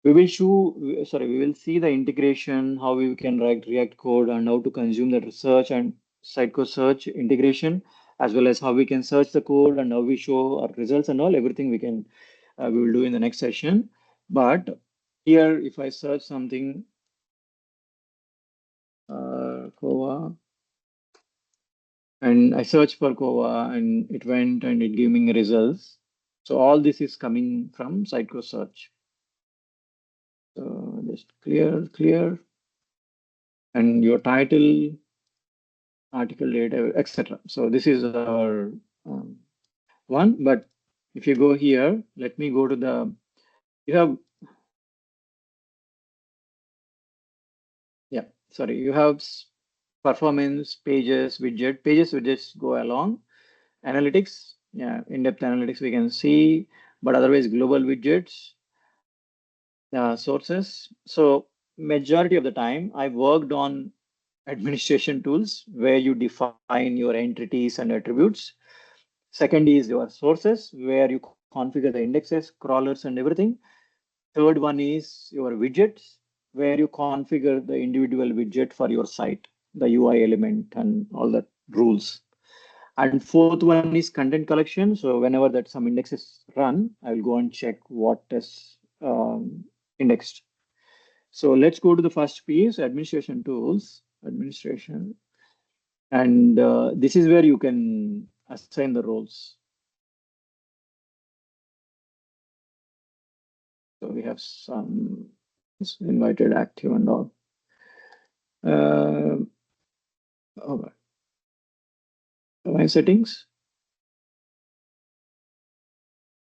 we will see the integration, how we can write React code and how to consume the research and Sitecore search integration, as well as how we can search the code and how we show our results and all, everything we will do in the next session. But here, if I search something, Kova, and I search for Kova and it went and it gave me results. So all this is coming from Sitecore search. So just clear, and your title. article data, etc. So this is our one. But if you go here, let me go to the, you have, yeah, sorry, you have performance, pages, widgets go along. Analytics, yeah, in-depth analytics we can see, but otherwise global widgets, sources. So majority of the time I worked on administration tools where you define your entities and attributes. Second is your sources where you configure the indexes, crawlers and everything. Third one is your widgets where you configure the individual widget for your site, the UI element and all the rules. And fourth one is content collection. So whenever that some indexes run, I will go and check what is indexed. So let's go to the first piece, administration tools, administration. And this is where you can assign the roles. So we have some invited, active and all. Oh, domain settings.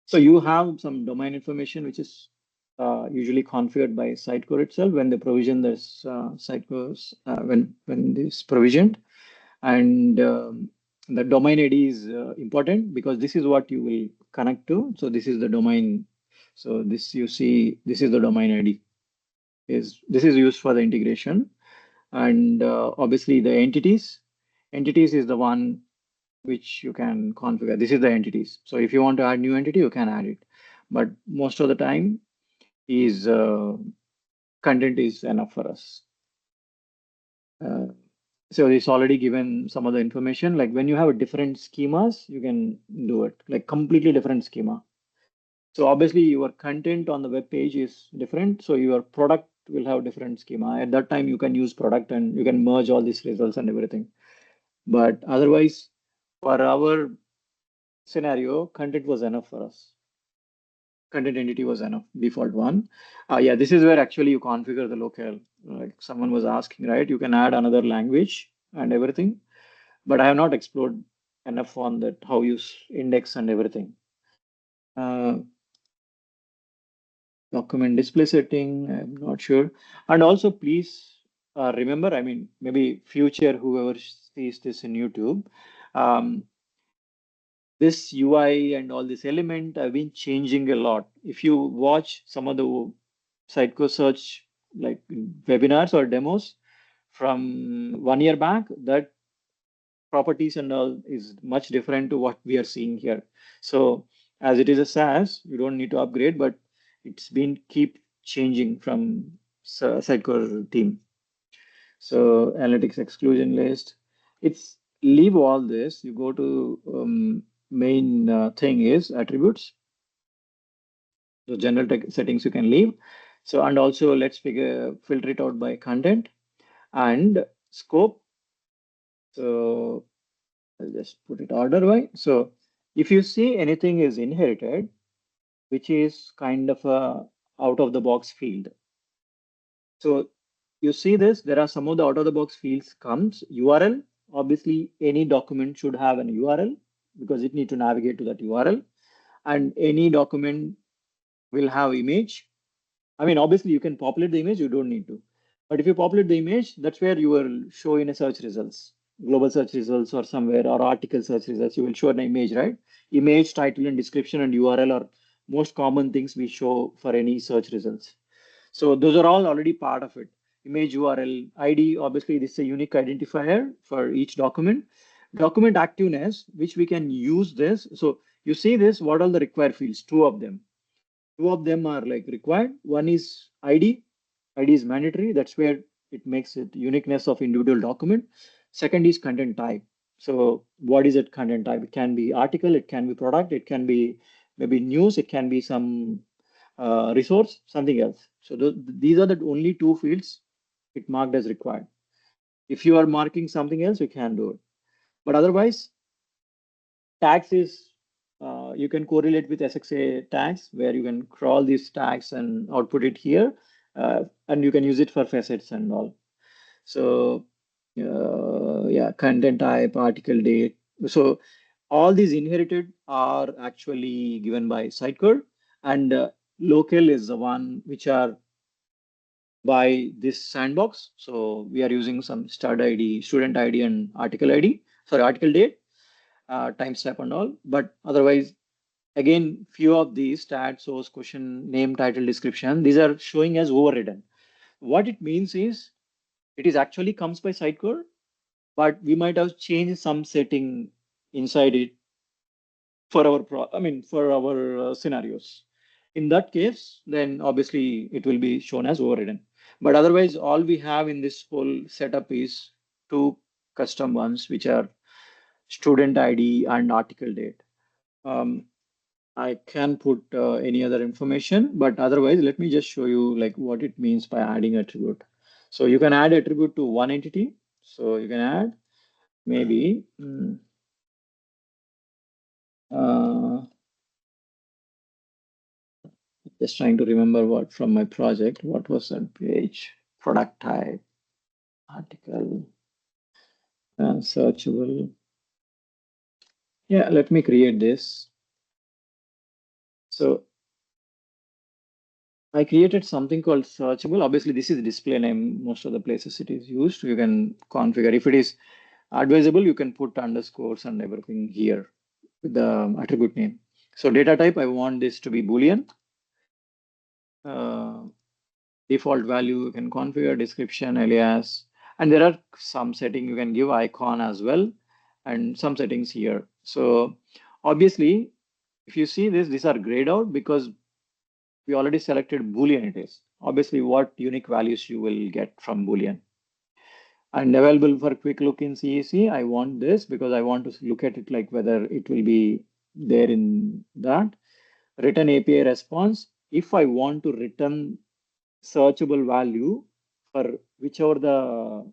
So you have some domain information, which is usually configured by Sitecore itself when they provision this Sitecore's when this provisioned, and the domain ID is important because this is what you will connect to. So this is the domain. So this you see, this is the domain ID. This is used for the integration, and obviously the entities. Entities is the one which you can configure. This is the entities. So if you want to add new entity, you can add it. But most of the time is content is enough for us. Uh, so it's already given some of the information. Like when you have different schemas, you can do it like completely different schema. So obviously your content on the web page is different. So your product will have different schema. At that time, you can use product and you can merge all these results and everything. But otherwise, for our scenario, content was enough for us. Content entity was enough, default one. Yeah, this is where actually you configure the local. Like someone was asking, right? You can add another language and everything, but I have not explored enough on that, how you index and everything. Uh, Document display setting, I'm not sure. And also please remember, I mean, maybe future, whoever sees this in YouTube, um, this UI and all this element have been changing a lot. If you watch some of the Sitecore Search like webinars or demos from 1 year back, that properties and all is much different to what we are seeing here. So as it is a SaaS, you don't need to upgrade, but it's been keep changing from Sitecore team. So analytics exclusion list, it's leave all this. You go to main thing is attributes. So general settings you can leave. So and also let's filter it out by content and scope. So I'll just put it order by. So if you see anything is inherited, which is kind of a out of the box field. So you see this, there are some of the out of the box fields comes URL. Obviously, any document should have an URL because it need to navigate to that URL. And any document will have image. I mean, obviously you can populate the image, you don't need to. But if you populate the image, that's where you will show in a search results, global search results or somewhere, or article search results, you will show an image, right? Image, title and description and URL are most common things we show for any search results. So those are all already part of it. Image, URL, ID, obviously this is a unique identifier for each document. Document activeness, which we can use this. So you see this, what are the required fields? Two of them. Two of them are like required. One is ID. ID is mandatory. That's where it makes it uniqueness of individual document. Second is content type. So what is it content type? It can be article, it can be product, it can be maybe news, it can be some resource, something else. So these are the only two fields it marked as required. If you are marking something else, you can do it. But otherwise, tags is you can correlate with SXA tags where you can crawl these tags and output it here, and you can use it for facets and all. So Yeah, content type, article date. So all these inherited are actually given by Sitecore, and local is the one which are by this sandbox. So we are using some stud ID, student ID, and article ID. Sorry, article date, timestamp, and all. But otherwise, again, few of these stat, source, question, name, title, description, these are showing as overridden. What it means is it is actually comes by Sitecore, but we might have changed some setting inside it for our for our scenarios. In that case, then obviously it will be shown as overridden. But otherwise, all we have in this whole setup is two custom ones, which are student ID and article date. Um, I can put any other information, but otherwise, let me just show you like what it means by adding attribute. So you can add attribute to one entity. So you can add maybe uh, just trying to remember what from my project, what was that page? Product type, article, searchable. Yeah, let me create this. So I created something called searchable. Obviously, this is the display name. Most of the places it is used. You can configure. If it is advisable, you can put underscores and everything here with the attribute name. So data type, I want this to be Boolean. Uh, Default value, you can configure description, alias, and there are some setting you can give icon as well, and some settings here. So obviously, if you see this, these are grayed out because we already selected Boolean it is. Obviously, what unique values you will get from Boolean. And available for quick look in CEC, I want this because I want to look at it like whether it will be there in that. Return API response. If I want to return searchable value for whichever the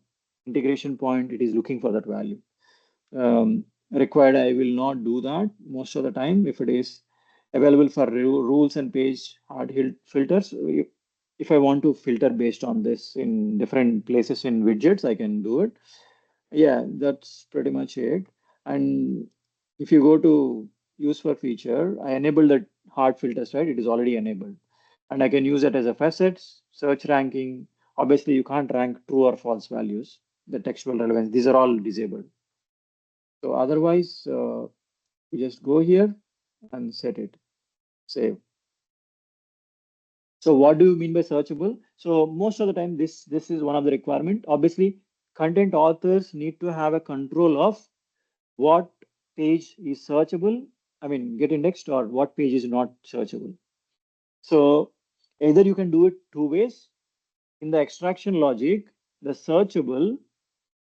integration point it is looking for that value. Required, I will not do that most of the time. If it is available for rules and page hard filters, if I want to filter based on this in different places in widgets, I can do it. Yeah, that's pretty much it. And if you go to use for feature, I enable that hard filters, right? It is already enabled. And I can use it as a facets, search ranking. Obviously, you can't rank true or false values, the textual relevance. These are all disabled. So otherwise, you just go here and set it, save. So what do you mean by searchable? So most of the time, this is one of the requirement. Obviously, content authors need to have a control of what page is searchable, get indexed, or what page is not searchable. So either you can do it two ways. In the extraction logic, the searchable,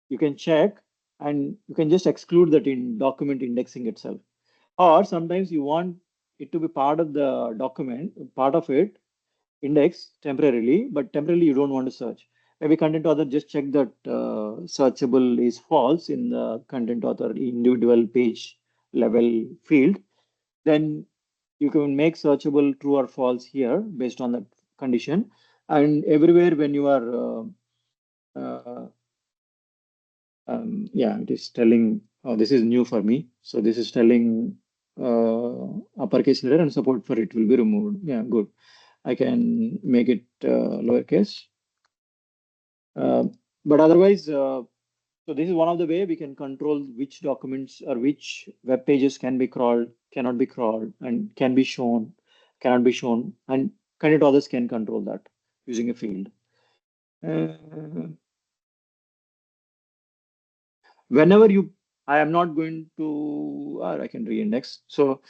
you can check and you can just exclude that in document indexing itself. Or sometimes you want it to be part of the document, part of it, index temporarily, but temporarily you don't want to search. Maybe content author just check that searchable is false in the content author individual page level field. Then you can make searchable true or false here based on that condition. And everywhere when you are, yeah, it is telling, oh, this is new for me. So this is telling uppercase letter and support for it will be removed. Yeah, good. I can make it lowercase. Uh, but otherwise, so this is one of the way we can control which documents or which web pages can be crawled, cannot be crawled, and can be shown, cannot be shown, and content others can control that using a field. Uh, Whenever you, I am not going to, or I can reindex. So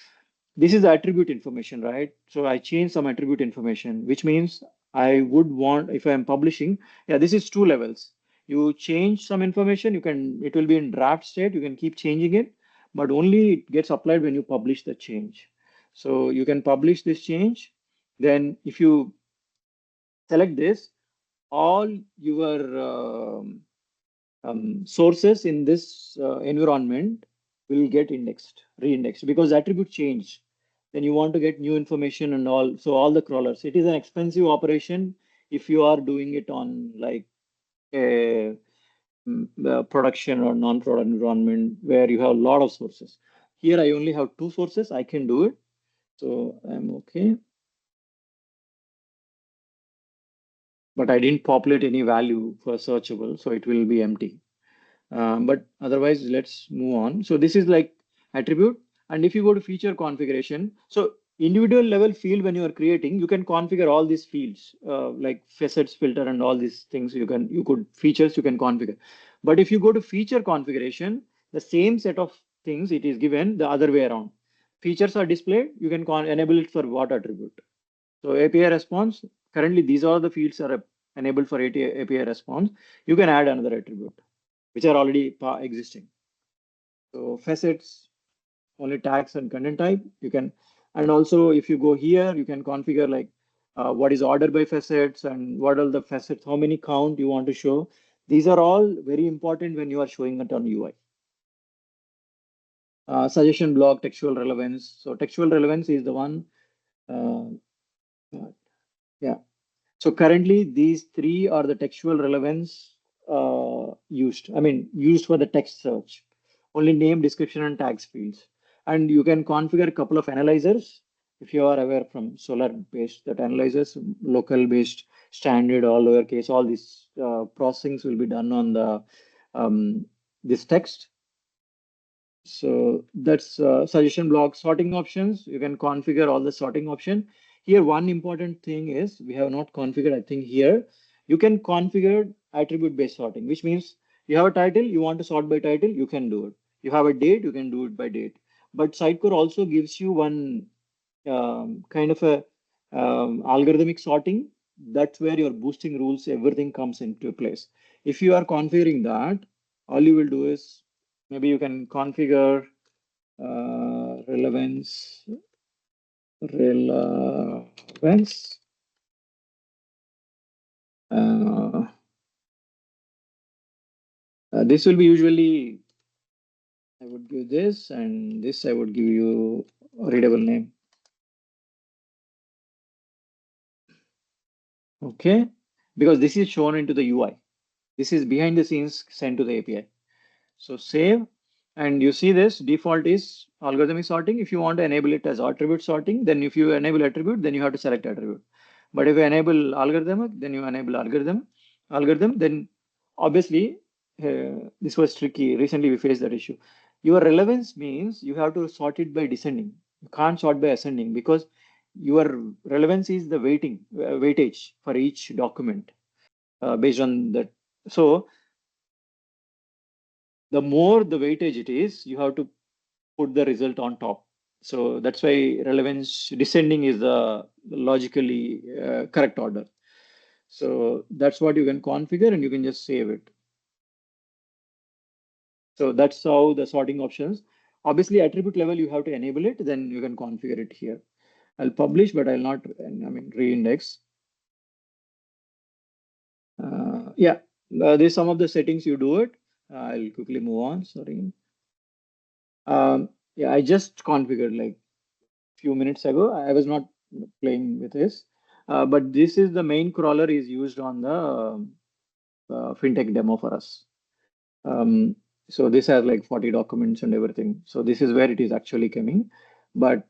this is the attribute information, right? So I change some attribute information, which means I would want, if I'm publishing, yeah, this is two levels. You change some information, you can, it will be in draft state, you can keep changing it, but only it gets applied when you publish the change. So you can publish this change. Then if you select this, all your sources in this environment will get indexed, re-indexed because the attribute changed. Then you want to get new information and all. So all the crawlers, it is an expensive operation if you are doing it on like a the production or non-product environment where you have a lot of sources. Here I only have two sources. I can do it. So I'm okay. But I didn't populate any value for searchable, so it will be empty. But otherwise, let's move on. So this is like attribute. And if you go to feature configuration, so individual level field when you are creating, you can configure all these fields like facets filter and all these things. You could features you can configure. But if you go to feature configuration, the same set of things it is given the other way around. Features are displayed. You can enable it for what attribute. So API response. Currently, these are the fields are enabled for API response. You can add another attribute which are already existing. So facets, only tags and content type. You can, and also if you go here, you can configure like what is order by facets and what are the facets, how many count you want to show. These are all very important when you are showing it on UI. Suggestion block, textual relevance. So textual relevance is the one. Uh, yeah. So currently these three are the textual relevance used. I mean, used for the text search. Only name, description, and tags fields. And you can configure a couple of analyzers if you are aware from Solr-based that analyzers, local-based, standard, all lowercase, all these processings will be done on the this text. So that's suggestion block sorting options. You can configure all the sorting option. Here, one important thing is we have not configured, I think here, you can configure attribute based sorting, which means you have a title, you want to sort by title, you can do it. You have a date, you can do it by date. But Sitecore also gives you one kind of a algorithmic sorting. That's where your boosting rules, everything comes into place. If you are configuring that, all you will do is maybe you can configure relevance, relevance. Uh, this will be usually, I would give this, and this I would give you a readable name. Okay, because this is shown into the UI. This is behind the scenes sent to the API. So save, and you see this default is algorithmic sorting. If you want to enable it as attribute sorting, then if you enable attribute, then you have to select attribute. But if you enable algorithmic, then you enable algorithm, then obviously this was tricky. Recently we faced that issue. Your relevance means you have to sort it by descending. You can't sort by ascending because your relevance is the weightage for each document based on that. So the more the weightage it is, you have to put the result on top. So that's why relevance descending is the logically correct order. So that's what you can configure and you can just save it. So that's how the sorting options. Obviously, attribute level, you have to enable it, then you can configure it here. I'll publish, but I'll not, I mean, reindex. Yeah, there's some of the settings you do it. I'll quickly move on, sorry. Yeah, I just configured like few minutes ago. I was not playing with this, but this is the main crawler is used on the fintech demo for us. So this has like 40 documents and everything. So this is where it is actually coming. But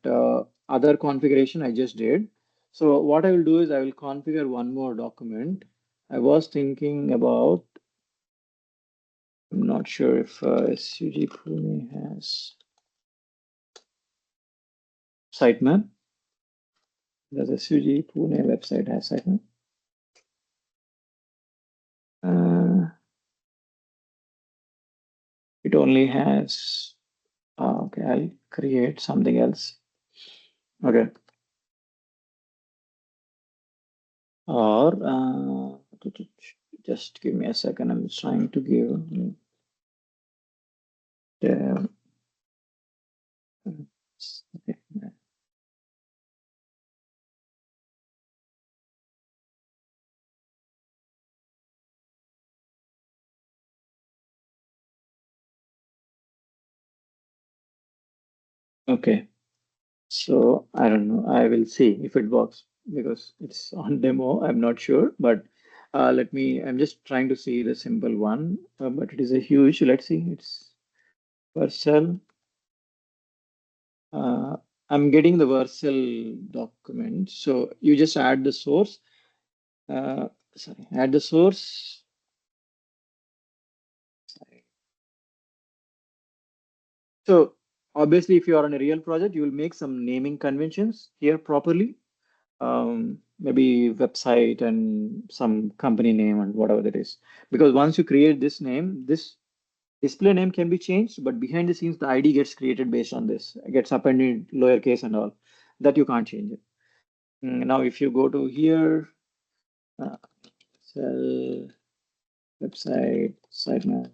other configuration I just did. So what I will do is I will configure one more document. I was thinking about, I'm not sure if SUG Pune has sitemap. Does SUG Pune website has sitemap? It only has, okay, I'll create something else. Okay. Or just give me a second. I'm trying to give the okay. So I don't know. I will see if it works because it's on demo. I'm not sure, but I'm just trying to see the simple one, but it is a huge, let's see, it's Vercel. I'm getting the Vercel document. So you just add the source, add the source. Sorry. So obviously, if you are on a real project, you will make some naming conventions here properly. Maybe website and some company name and whatever that is. Because once you create this name, this display name can be changed, but behind the scenes, the ID gets created based on this, gets appended lowercase and all. That you can't change it. Now, if you go to here, uh, sell website, sitemap,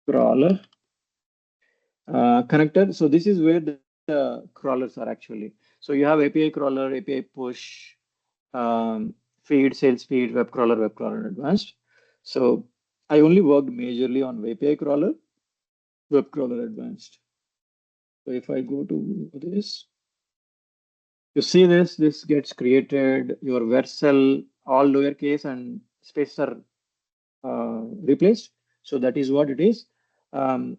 crawler, connector. So this is where the crawlers are actually. So you have API crawler, API push, feed, sales feed, web crawler advanced. So I only worked majorly on API crawler, web crawler advanced. So if I go to this, you see this gets created, your Vercel, all lowercase and spaces are replaced. So that is what it is. Um,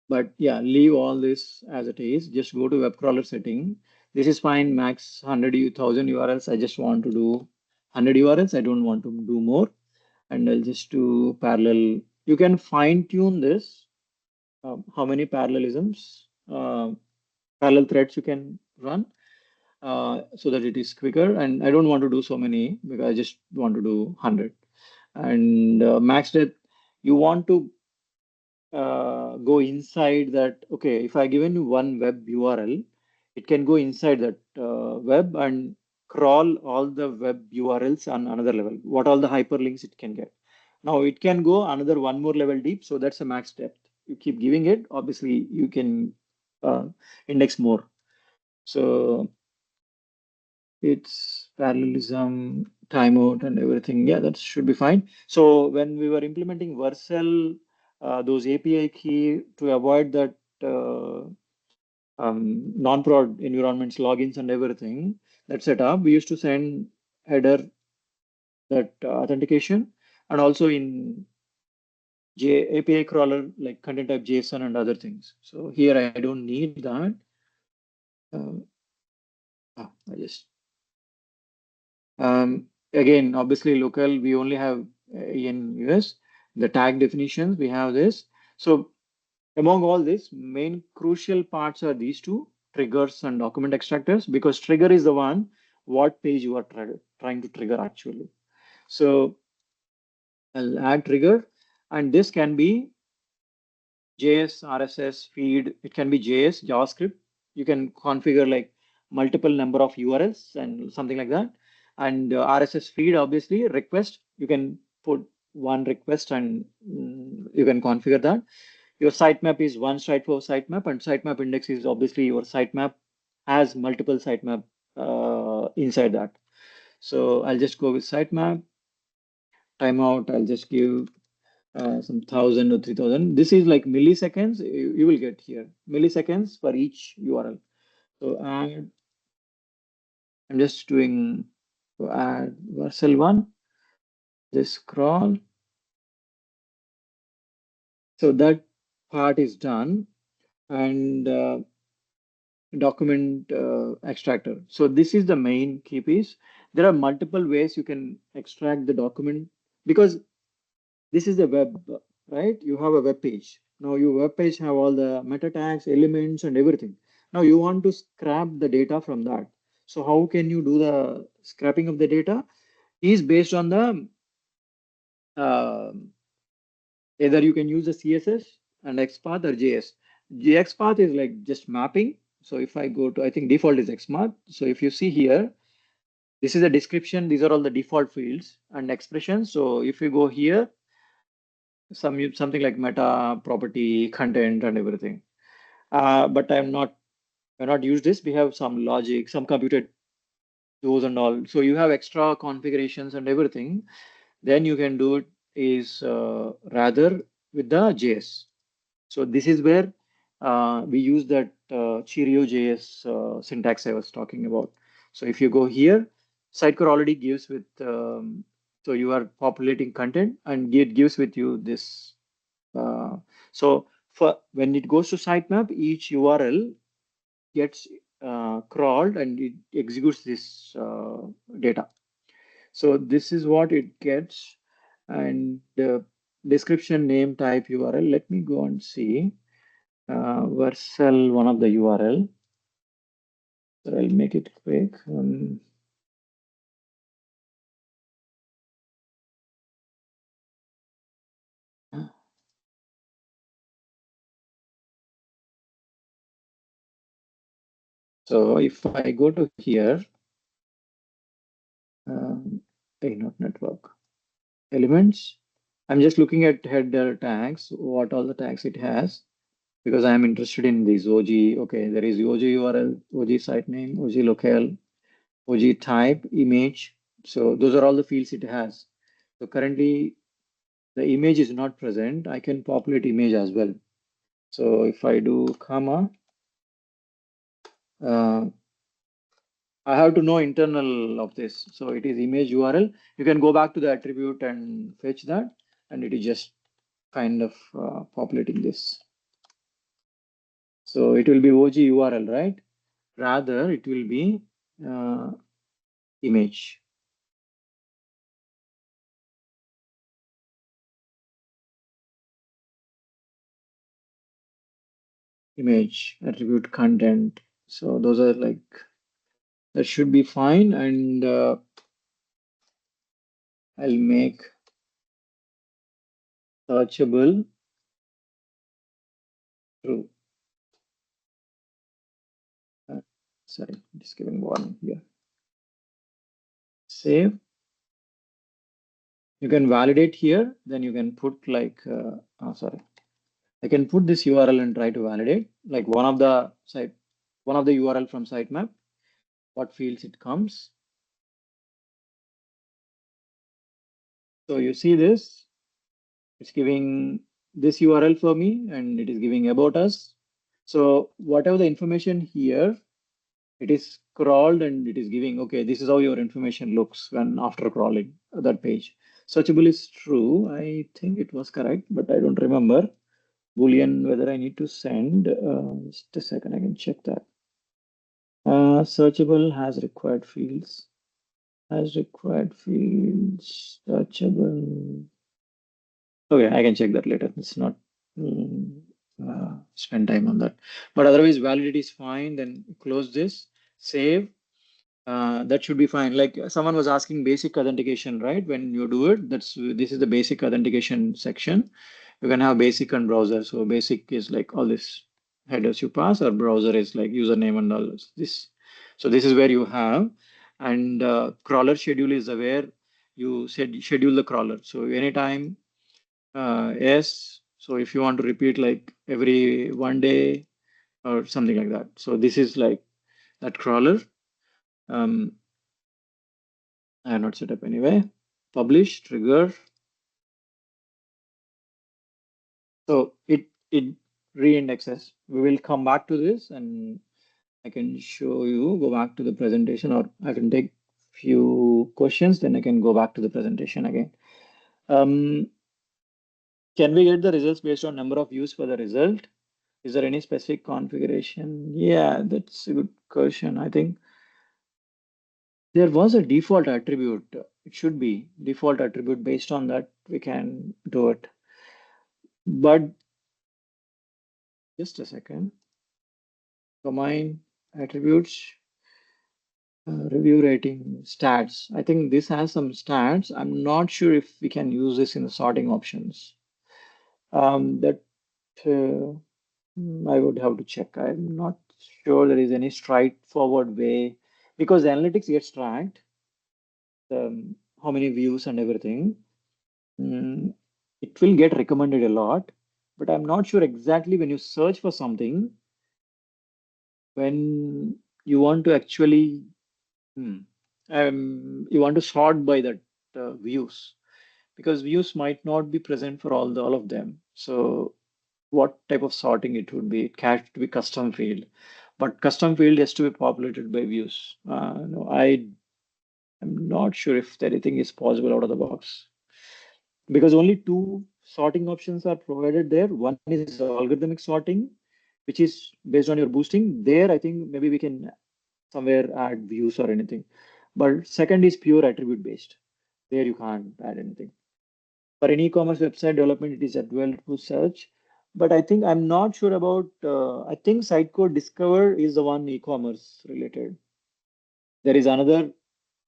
but yeah, leave all this as it is. Just go to web crawler setting. This is fine, max 100,000 URLs. I just want to do 100 URLs. I don't want to do more. And I'll just do parallel. You can fine tune this. How many parallelisms, parallel threads you can run so that it is quicker. And I don't want to do so many because I just want to do 100. And max depth, you want to go inside that. Okay, if I given you one web URL, it can go inside that web and crawl all the web URLs on another level. What all the hyperlinks it can get. Now it can go another one more level deep. So that's a max depth. You keep giving it. Obviously, you can index more. So it's parallelism, timeout, and everything. Yeah, that should be fine. So when we were implementing Vercel, those API key to avoid that non-prod environments, logins, and everything that set up, we used to send header that authentication, and also in API crawler like content type JSON and other things. So here I don't need that. I just again, obviously local, we only have in US, the tag definitions, we have this. So among all this, main crucial parts are these two, triggers and document extractors, because trigger is the one, what page you are trying to trigger actually. So I'll add trigger, and this can be JS, RSS, feed, it can be JS, JavaScript. You can configure like multiple number of URLs and something like that. And RSS feed, obviously, request, you can put one request and you can configure that. Your sitemap is one straightforward sitemap, and sitemap index is obviously your sitemap has multiple sitemap inside that. So I'll just go with sitemap, timeout, I'll just give some 1,000 or 3,000. This is like milliseconds. You will get here milliseconds for each URL. So add. I'm just doing to add Vercel one. Just scroll. So that part is done, and document extractor. So this is the main key piece. There are multiple ways you can extract the document because this is the web, right? You have a web page. Now your web page have all the meta tags, elements, and everything. Now you want to scrap the data from that. So how can you do the scrapping of the data? Is based on the uh, either you can use the CSS and XPath or JS. The XPath is like just mapping. So if I go to, I think default is XMath. So if you see here, this is a description. These are all the default fields and expressions. So if you go here, something like meta, property, content, and everything. But I've not used this. We have some logic, some computed those and all. So you have extra configurations and everything. Then you can do it is rather with the JS. So this is where we use that Cheerio JS syntax I was talking about. So if you go here, Sitecore already gives with, so you are populating content and it gives with you this. So for when it goes to sitemap, each URL gets crawled and it executes this data. So this is what it gets, and description, name, type, URL. Let me go and see. Vercel, one of the URL. So I'll make it quick. So if I go to here, not network elements, I'm just looking at header tags, what all the tags it has, because I am interested in these OG. Okay, there is OG URL, OG site name, OG locale, OG type, image. So those are all the fields it has. So currently the image is not present. I can populate image as well. So if I do comma, I have to know internal of this. So it is image URL. You can go back to the attribute and fetch that, and it is just kind of populating this. So it will be OG URL, right? Rather, it will be image. Image attribute content. So those are like, that should be fine. And I'll make searchable true. Sorry, just giving one here. Save. You can validate here, then you can put like, sorry, I can put this URL and try to validate like one of the URL from sitemap, what fields it comes. So you see this, it's giving this URL for me and it is giving about us. So whatever the information here, it is crawled and it is giving, okay, this is how your information looks when after crawling that page. Searchable is true. I think it was correct, but I don't remember. Boolean, whether I need to send, just a second, I can check that. Searchable has required fields. Searchable. Okay, I can check that later. It's not spend time on that. But otherwise, validity is fine. Then close this, save. That should be fine. Like someone was asking basic authentication, right? When you do it, this is the basic authentication section. You can have basic and browser. So basic is like all this headers you pass, or browser is like username and all this. So this is where you have, and crawler schedule is where you said schedule the crawler. So anytime, yes. So if you want to repeat like every 1 day or something like that. So this is like that crawler. I have not set up anyway. Publish, trigger. So it re-indexes. We will come back to this and I can show you, go back to the presentation, or I can take few questions, then I can go back to the presentation again. Can we get the results based on number of views for the result? Is there any specific configuration? Yeah, that's a good question. I think there was a default attribute. It should be default attribute. Based on that, we can do it. But just a second. Domain attributes, review rating, stats. I think this has some stats. I'm not sure if we can use this in the sorting options. That I would have to check. I'm not sure there is any straightforward way, because the analytics gets tracked, how many views and everything. It will get recommended a lot, but I'm not sure exactly when you search for something, when you want to actually, you want to sort by that views, because views might not be present for all of them. So what type of sorting it would be? It has to be custom field, but custom field has to be populated by views. No, I'm not sure if anything is possible out of the box because only two sorting options are provided there. One is algorithmic sorting, which is based on your boosting. There, I think maybe we can somewhere add views or anything. But second is pure attribute based. There you can't add anything. For any e-commerce website development, it is available to search. But I think I'm not sure about. I think Sitecore Discover is the one e-commerce related. There is another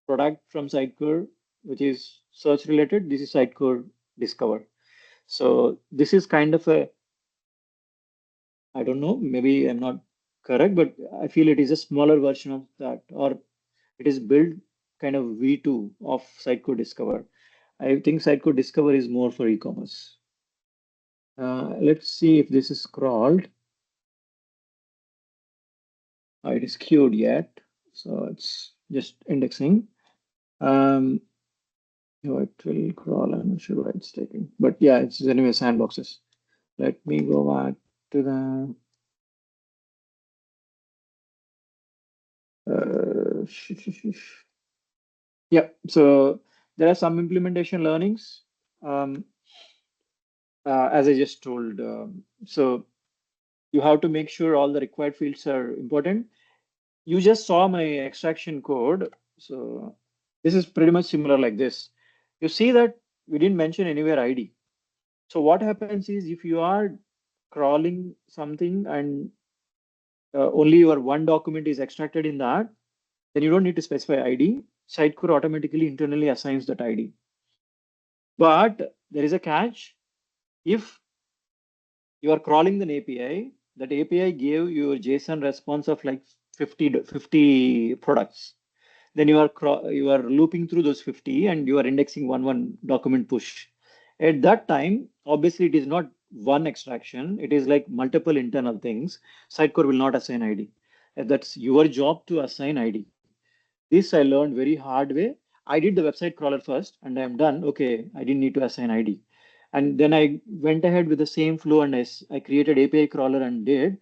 product from Sitecore which is search related. This is Sitecore Discover. So this is kind of a, I don't know, maybe I'm not correct, but I feel it is a smaller version of that, or it is built kind of V2 of Sitecore Discover. I think Sitecore Discover is more for e-commerce. Let's see if this is crawled. It is queued yet, so it's just indexing. Um, it will crawl. I'm not sure why it's taking, but yeah, it's anyway sandboxes. Let me go back to the. Yeah, so there are some implementation learnings. Um, as I just told, so you have to make sure all the required fields are important. You just saw my extraction code. So this is pretty much similar like this. You see that we didn't mention anywhere ID. So what happens is if you are crawling something and only your one document is extracted in that, then you don't need to specify ID. Sitecore automatically internally assigns that ID. But there is a catch. If you are crawling an API, that API gave your JSON response of like 50 products. Then you are looping through those 50 and you are indexing one document push. At that time, obviously it is not one extraction, it is like multiple internal things. Sitecore will not assign ID. That's your job to assign ID. This I learned very hard way. I did the website crawler first and I'm done. Okay, I didn't need to assign ID. And then I went ahead with the same flow and I created API crawler and did.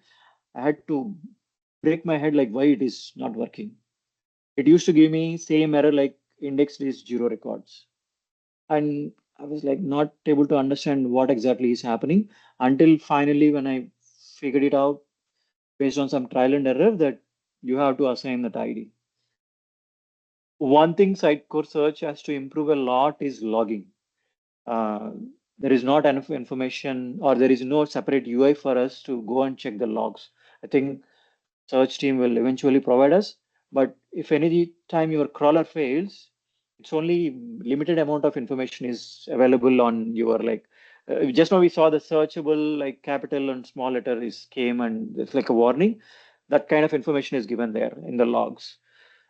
I had to break my head like why it is not working. It used to give me same error like indexed is zero records. And I was like not able to understand what exactly is happening until finally when I figured it out based on some trial and error that you have to assign that ID. One thing Sitecore Search has to improve a lot is logging. Uh, there is not enough information or there is no separate UI for us to go and check the logs. I think search team will eventually provide us. But if any time your crawler fails, it's only limited amount of information is available on your like. Just now we saw the searchable like capital and small letter is came and it's like a warning. That kind of information is given there in the logs.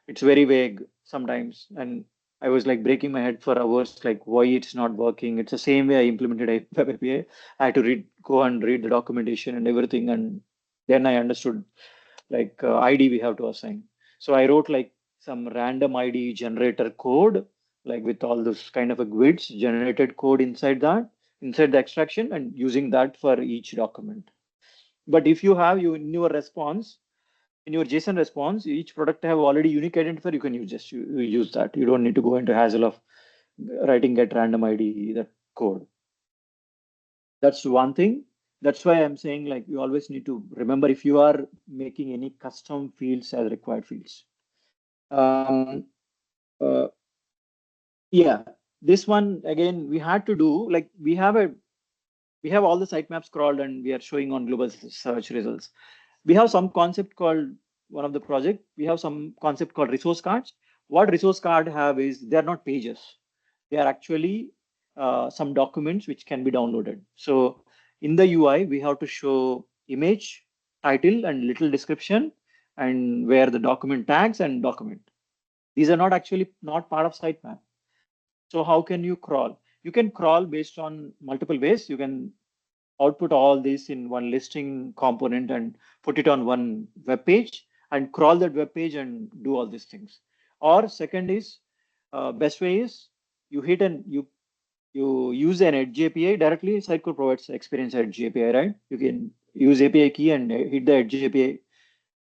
It's very vague sometimes, and I was like breaking my head for hours, like why it's not working. It's the same way I implemented a web API. I had to go and read the documentation and everything, and then I understood like ID we have to assign. So I wrote like some random ID generator code, like with all those kind of a grids generated code inside that, inside the extraction, and using that for each document. But if you have you in your response, in your JSON response, each product have already unique identifier, you can you use that. You don't need to go into hassle of writing get random ID that code. That's one thing. That's why I'm saying like you always need to remember if you are making any custom fields as required fields. Um, uh, yeah, this one again we had to do like we have all the sitemaps crawled and we are showing on global search results. We have some concept called one of the project. We have some concept called resource cards. What resource card have is they're not pages. They are actually some documents which can be downloaded. So in the UI, we have to show image, title, and little description, and where the document tags and document. These are not actually not part of sitemap. So how can you crawl? You can crawl based on multiple ways. You can output all this in one listing component and put it on one web page and crawl that web page and do all these things. Or second is best way is you hit and you use an Edge API directly. Sitecore provides experience Edge API, right? You can use API key and hit the Edge API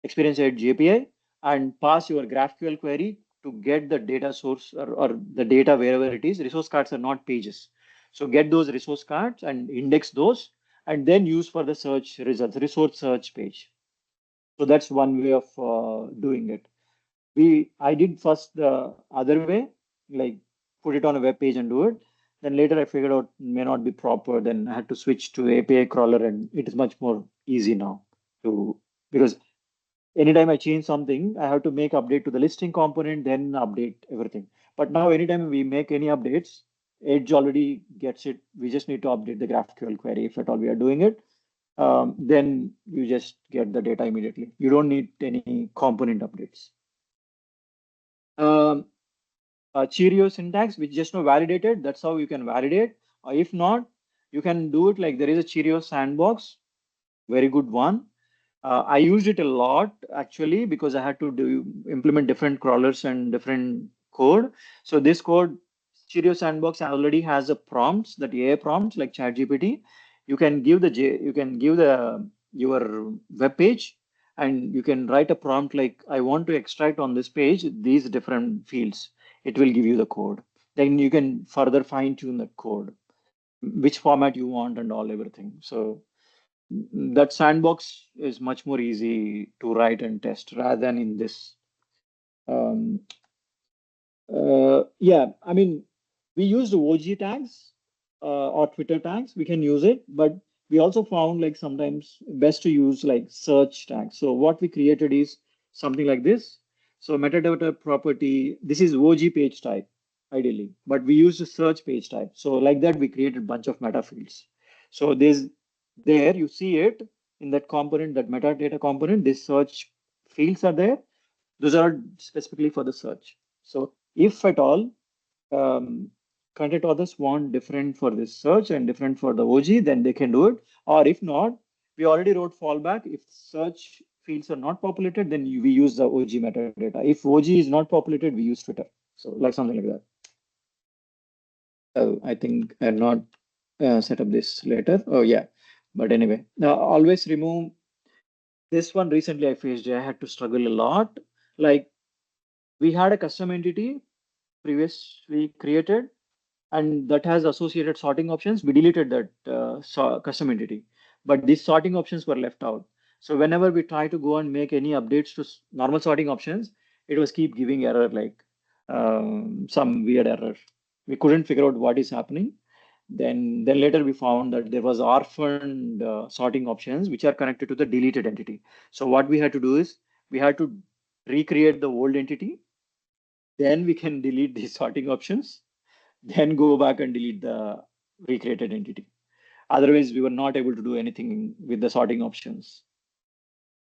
experience Edge API and pass your GraphQL query to get the data source or the data wherever it is. Resource cards are not pages. So get those resource cards and index those and then use for the search results, resource search page. So that's one way of doing it. I did first the other way, like put it on a web page and do it. Then later I figured out may not be proper. Then I had to switch to API crawler, and it is much more easy now to, because anytime I change something, I have to make update to the listing component, then update everything. But now anytime we make any updates, Edge already gets it. We just need to update the GraphQL query if at all we are doing it. Then you just get the data immediately. You don't need any component updates. Um, Cheerio syntax, which just now validated. That's how you can validate. If not, you can do it like there is a Cheerio sandbox, very good one. I used it a lot actually because I had to implement different crawlers and different code. So this code, Cheerio Sandbox already has a prompts, that AI prompts like ChatGPT. You can give the your web page, and you can write a prompt like, I want to extract on this page these different fields. It will give you the code. Then you can further fine tune the code, which format you want and all everything. So that sandbox is much more easy to write and test rather than in this. Um, yeah, I mean, we used OG tags or Twitter tags. We can use it, but we also found like sometimes best to use like search tags. So what we created is something like this. So metadata property, this is OG page type ideally, but we use the search page type. So like that, we created a bunch of meta fields. So there you see it in that component, that metadata component, this search fields are there. Those are specifically for the search. So if at all um, content authors want different for this search and different for the OG, then they can do it. Or if not, we already wrote fallback. If search fields are not populated, then we use the OG metadata. If OG is not populated, we use Twitter. So like something like that. I think I'll not set up this later. Oh yeah, but anyway, now always remove this one. Recently I faced, I had to struggle a lot. Like we had a custom entity previously created, and that has associated sorting options. We deleted that custom entity, but these sorting options were left out. So whenever we try to go and make any updates to normal sorting options, it was keep giving error, like some weird error. We couldn't figure out what is happening. Then later we found that there was orphaned sorting options which are connected to the deleted entity. So what we had to do is we had to recreate the old entity. Then we can delete these sorting options, then go back and delete the recreated entity. Otherwise, we were not able to do anything with the sorting options.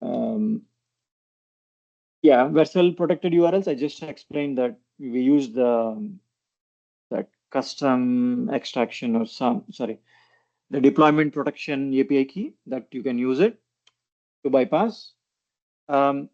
Um, yeah, Vercel protected URLs. I just explained that we use that custom extraction or the deployment protection API key that you can use it to bypass. Um,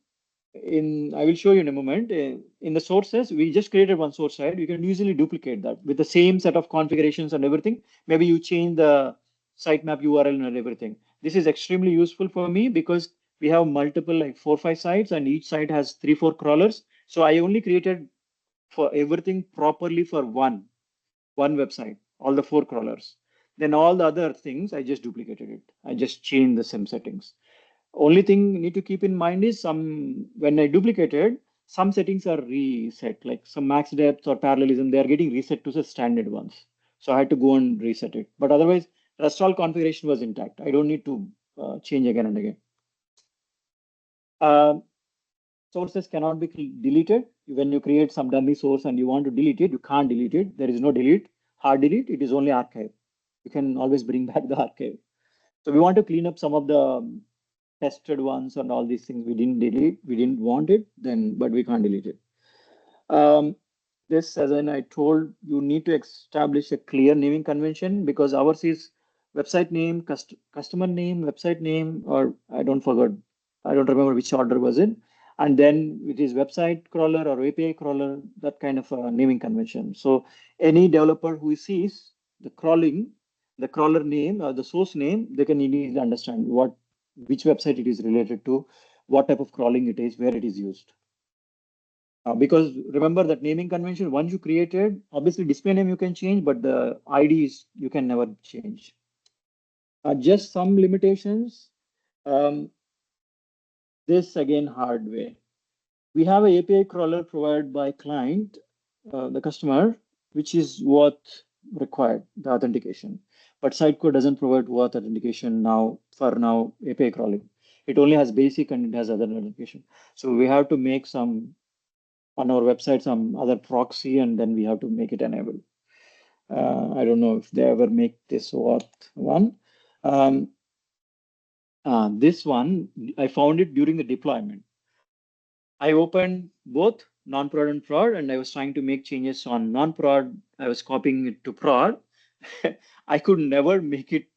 I will show you in a moment. In the sources, we just created one source, right? You can easily duplicate that with the same set of configurations and everything. Maybe you change the sitemap URL and everything. This is extremely useful for me because we have multiple, like 4-5 sites, and each site has 3-4 crawlers. So I only created for everything properly for one website, all the 4 crawlers. Then all the other things, I just duplicated it. I just changed the same settings. Only thing you need to keep in mind is when I duplicated, some settings are reset, like some max depth or parallelism, they are getting reset to the standard ones. So I had to go and reset it. But otherwise, rest all configuration was intact. I don't need to change again and again. Uh, Sources cannot be deleted. When you create some dummy source and you want to delete it, you can't delete it. There is no delete, hard delete. It is only archive. You can always bring back the archive. So we want to clean up some of the tested ones and all these things. We didn't delete, we didn't want it then, but we can't delete it. This, as I told, you need to establish a clear naming convention because ours is website name, customer name, website name, or I don't remember which order was it. And then it is website crawler or API crawler, that kind of a naming convention. So any developer who sees the crawler name or the source name, they can easily understand which website it is related to, what type of crawling it is, where it is used. Because remember that naming convention, once you created, obviously display name you can change, but the IDs you can never change. Just some limitations. Um, this again hard way. We have a API crawler provided by client, the customer, which is what required, the authentication. But Sitecore doesn't provide what authentication now for now API crawling. It only has basic and it has other authentication. So we have to make some on our website some other proxy and then we have to make it enable. I don't know if they ever make this what one. Um, this one, I found it during the deployment. I opened both non-prod and prod, and I was trying to make changes on non-prod. I was copying it to prod. I could never make it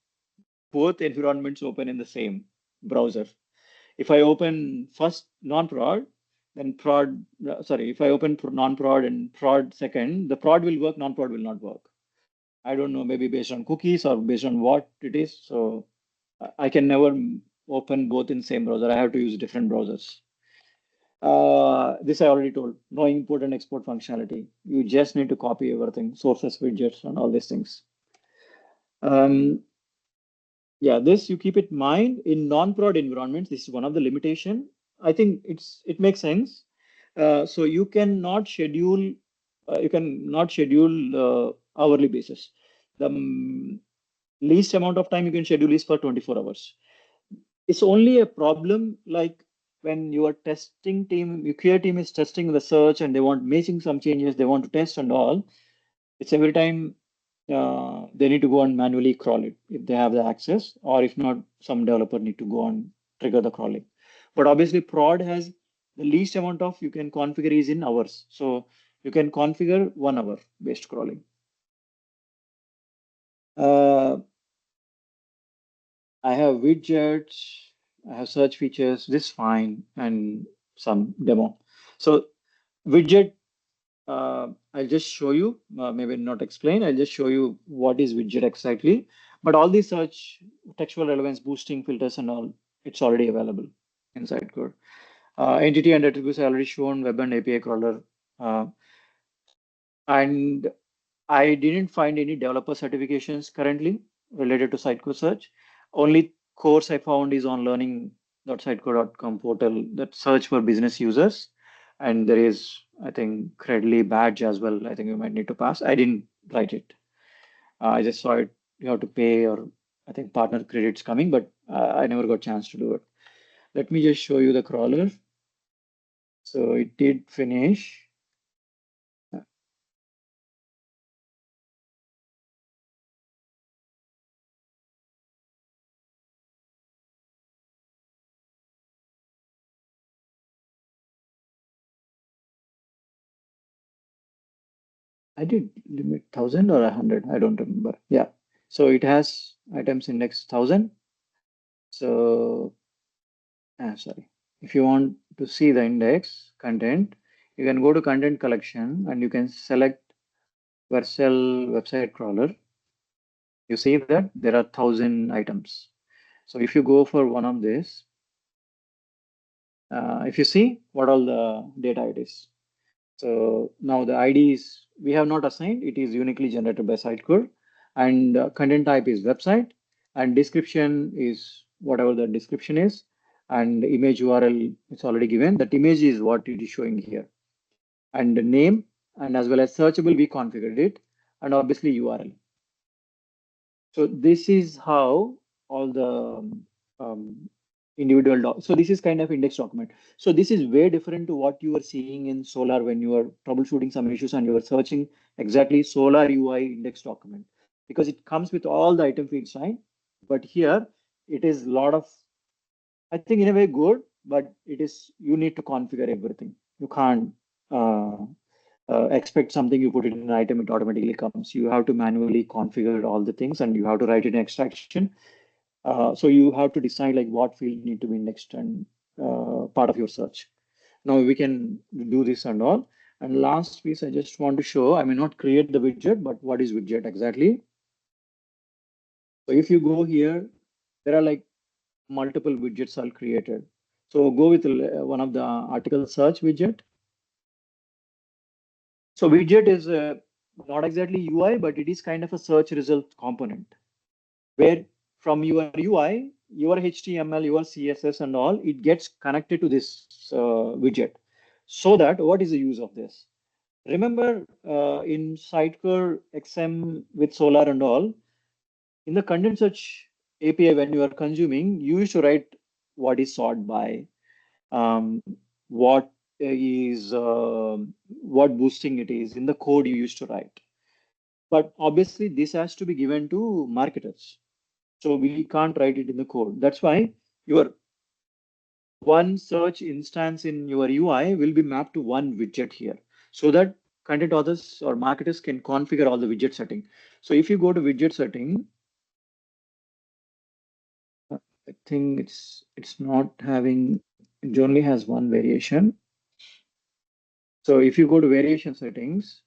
both environments open in the same browser. If I open first non-prod, then prod, sorry, if I open non-prod and prod second, the prod will work, non-prod will not work. I don't know, maybe based on cookies or based on what it is. So I can never open both in same browser. I have to use different browsers. This I already told, no import and export functionality. You just need to copy everything, sources, widgets, and all these things. Yeah, this you keep it in mind in non-prod environments. This is one of the limitation. I think it makes sense. So you cannot schedule, hourly basis. The least amount of time you can schedule is for 24 hours. It's only a problem like when your testing team, your QA team is testing the search and they want making some changes, they want to test and all. It's every time they need to go and manually crawl it if they have the access, or if not, some developer need to go and trigger the crawling. But obviously, prod has the least amount of you can configure is in hours. So you can configure 1 hour based crawling. Uh, I have widgets, I have search features, this fine, and some demo. So widget, I'll just show you, maybe not explain, I'll just show you what is widget exactly. But all these search, textual relevance, boosting filters and all, it's already available inside code. Entity and attributes I already shown, web and API crawler. Uh, and I didn't find any developer certifications currently related to Sitecore Search. Only course I found is on learning.sitecore.com portal that search for business users. And there is, I think, Credly badge as well. I think you might need to pass. I didn't write it. I just saw it. You have to pay, or I think partner credits coming, but I never got chance to do it. Let me just show you the crawler. So it did finish. I did limit 1,000 or 100. I don't remember. Yeah. So it has items index 1,000. So, sorry. If you want to see the index content, you can go to content collection and you can select Vercel website crawler. You see that there are 1,000 items. So if you go for one of this, if you see what all the data it is. So now the ID is, we have not assigned, it is uniquely generated by Sitecore, and content type is website, and description is whatever the description is, and image URL is already given. That image is what it is showing here, and the name, and as well as searchable, we configured it, and obviously URL. So this is how all the so this is kind of index document. So this is way different to what you were seeing in Solr when you were troubleshooting some issues and you were searching exactly Solr UI index document, because it comes with all the item feeds, right? But here it is a lot of, I think in a way good, but it is, you need to configure everything. You can't uh, expect something, you put it in an item, it automatically comes. You have to manually configure all the things and you have to write it in extraction. So you have to decide like what field need to be indexed and part of your search. Now we can do this and all. And last piece, I just want to show, I may not create the widget, but what is widget exactly? So if you go here, there are like multiple widgets are created. So go with one of the article search widget. So widget is not exactly UI, but it is kind of a search result component where from your UI, your HTML, your CSS and all, it gets connected to this widget. So that what is the use of this? Remember in Sitecore XM with Solr and all, in the content search API, when you are consuming, you used to write what is sort by, um, what is what boosting it is in the code you used to write. But obviously, this has to be given to marketers. So we can't write it in the code. That's why your one search instance in your UI will be mapped to one widget here so that content authors or marketers can configure all the widget setting. So if you go to widget setting, I think it's not having, it only has one variation. So if you go to variation settings,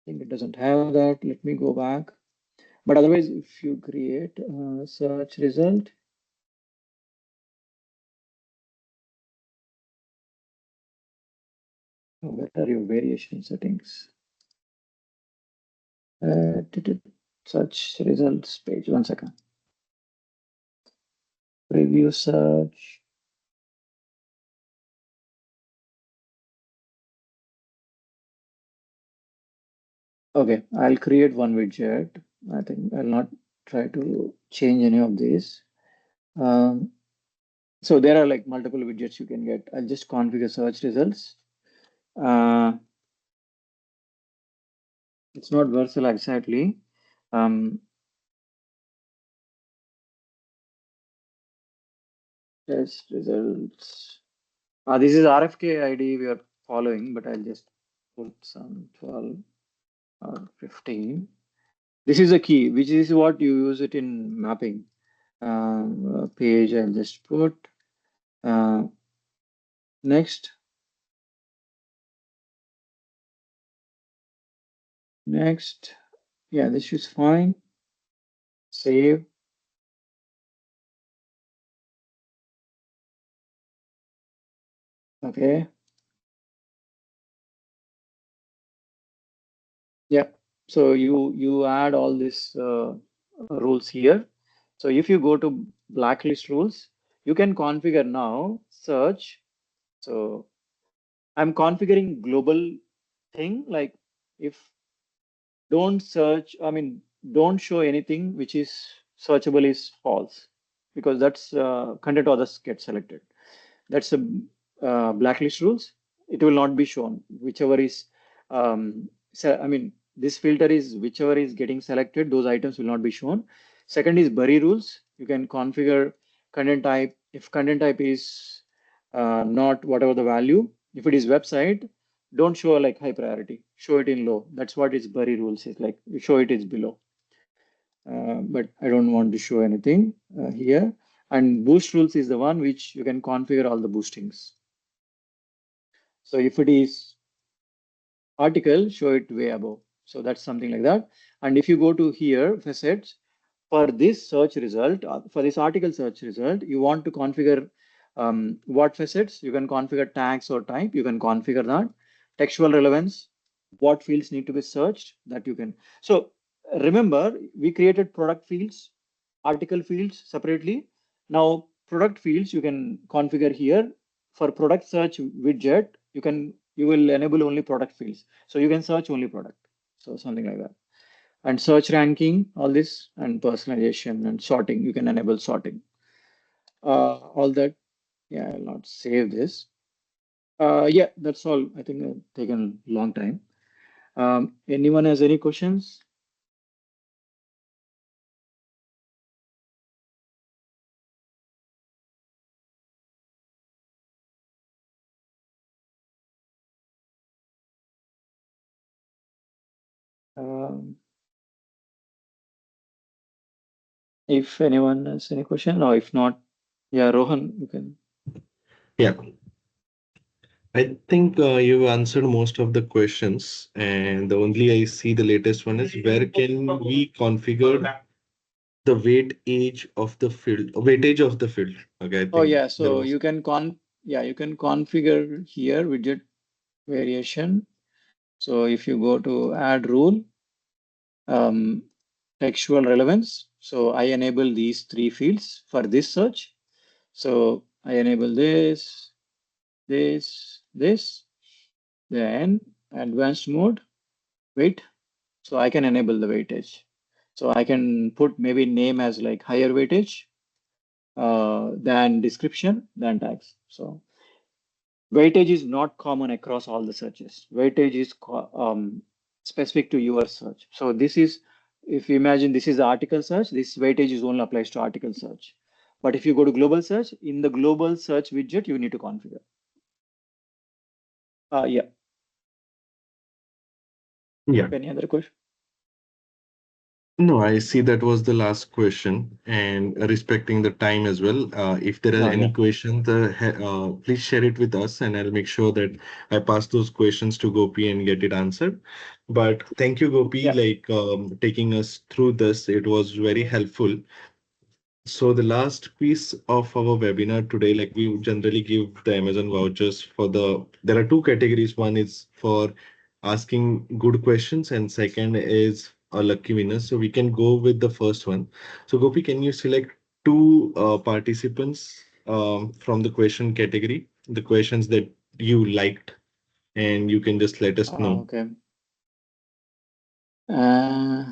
I think it doesn't have that. Let me go back. But otherwise, if you create a search result, where are your variation settings? Search results page. 1 second. Preview search. Okay, I'll create one widget. I think I'll not try to change any of these. So there are like multiple widgets you can get. I'll just configure search results. It's not Vercel exactly. Test results. This is RFK ID we are following, but I'll just put some 12 or 15. This is a key, which is what you use it in mapping. Page, I'll just put next. Next. Yeah, this is fine. Save. Okay. Yeah. So you add all these rules here. So if you go to blacklist rules, you can configure now search. So I'm configuring global thing, like if don't search, I mean, don't show anything which is searchable is false, because that's content others get selected. That's a blacklist rules. It will not be shown, whichever is, I mean, this filter is whichever is getting selected, those items will not be shown. Second is bury rules. You can configure content type. If content type is not whatever the value, if it is website, don't show like high priority, show it in low. That's what its bury rules is like. You show it is below. But I don't want to show anything here. And boost rules is the one which you can configure all the boostings. So if it is article, show it way above. So that's something like that. And if you go to here, facets, for this search result, for this article search result, you want to configure what facets, you can configure tags or type, you can configure that. Textual relevance, what fields need to be searched, that you can. So remember, we created product fields, article fields separately. Now product fields you can configure here. For product search widget, you will enable only product fields. So you can search only product. So something like that. And search ranking, all this, and personalization and sorting, you can enable sorting. All that, yeah, I'll not save this. Yeah, that's all. I think it's taken a long time. Anyone has any questions? Um, if anyone has any question, or if not, yeah, Rohan, you can. Yeah, I think you answered most of the questions, and the only I see the latest one is where can we configure the weightage of the field. Okay, I Oh think yeah, there so was. you can configure here widget. variation. So if you go to add rule, textual relevance. So I enable these three fields for this search. So I enable this, this, then advanced mode, weight. So I can enable the weightage. So I can put maybe name as like higher weightage than description, than tags. So weightage is not common across all the searches. Weightage is specific to your search. So this is, if you imagine this is the article search, this weightage is only applies to article search. But if you go to global search, in the global search widget, you need to configure. Yeah. Yeah. Any other question? No, I see that was the last question, and respecting the time as well. If there are Oh, any yeah. questions, please share it with us, and I'll make sure that I pass those questions to Gopi and get it answered. But thank you, Gopi, Yeah. like taking us through this. It was very helpful. So the last piece of our webinar today, like we generally give the Amazon vouchers for there are two categories. One is for asking good questions and second is a lucky winner. So we can go with the first one. So Gopi, can you select two participants from the question category, the questions that you liked, and you can just let us know. Okay. Uh,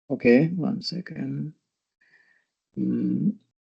okay. 1 second.